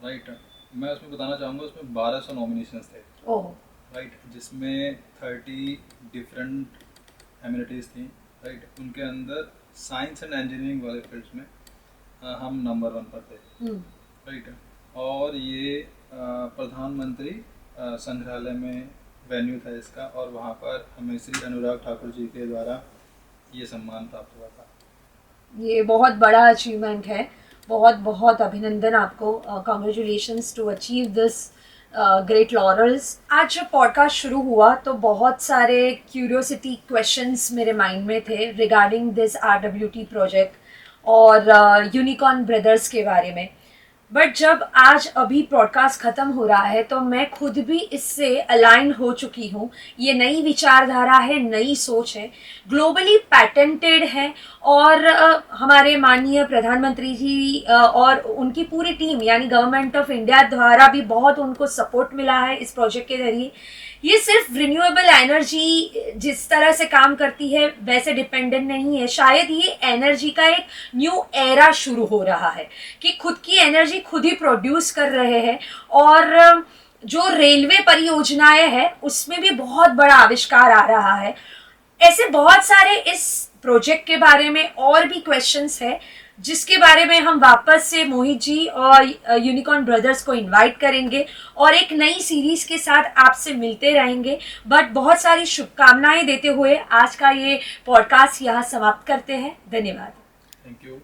राइट। मैं उसमें बताना चाहूँगा, उसमें 1200 नॉमिनेशंस थे, ओह, राइट, जिसमें 30 डिफरेंट एमिनिटीज़ थी, राइट। उनके अंदर साइंस एंड इंजीनियरिंग वाले फील्ड्स में हम नंबर 1 पर थे, राइट। और ये प्रधानमंत्री संग्रहालय में वेन्यू था इसका, और वहाँ पर हमें श्री अनुराग ठाकुर जी के द्वारा ये सम्मान प्राप्त हुआ था। ये बहुत बड़ा अचीवमेंट है, बहुत बहुत अभिनंदन आपको। Congratulations to achieve this great laurels. आज जब पॉडकास्ट शुरू हुआ तो बहुत सारे क्यूरियोसिटी क्वेश्चंस मेरे माइंड में थे रिगार्डिंग दिस RWT प्रोजेक्ट और यूनिकॉर्न ब्रदर्स के बारे में। बट जब आज अभी पॉडकास्ट ख़त्म हो रहा है तो मैं खुद भी इससे अलाइन हो चुकी हूँ। ये नई विचारधारा है, नई सोच है, ग्लोबली पैटेंटेड है, और हमारे माननीय प्रधानमंत्री जी और उनकी पूरी टीम यानी गवर्नमेंट ऑफ इंडिया द्वारा भी बहुत उनको सपोर्ट मिला है इस प्रोजेक्ट के जरिए। ये सिर्फ रिन्यूएबल एनर्जी जिस तरह से काम करती है वैसे डिपेंडेंट नहीं है, शायद ये एनर्जी का एक न्यू एरा शुरू हो रहा है कि खुद की एनर्जी खुद ही प्रोड्यूस कर रहे हैं। और जो रेलवे परियोजनाएं हैं उसमें भी बहुत बड़ा आविष्कार आ रहा है। ऐसे बहुत सारे इस प्रोजेक्ट के बारे में और भी क्वेश्चंस है जिसके बारे में हम वापस से मोहित जी और यूनिकॉर्न ब्रदर्स को इनवाइट करेंगे और एक नई सीरीज के साथ आपसे मिलते रहेंगे। बट बहुत सारी शुभकामनाएं देते हुए आज का ये पॉडकास्ट यहाँ समाप्त करते हैं। धन्यवाद। Thank you.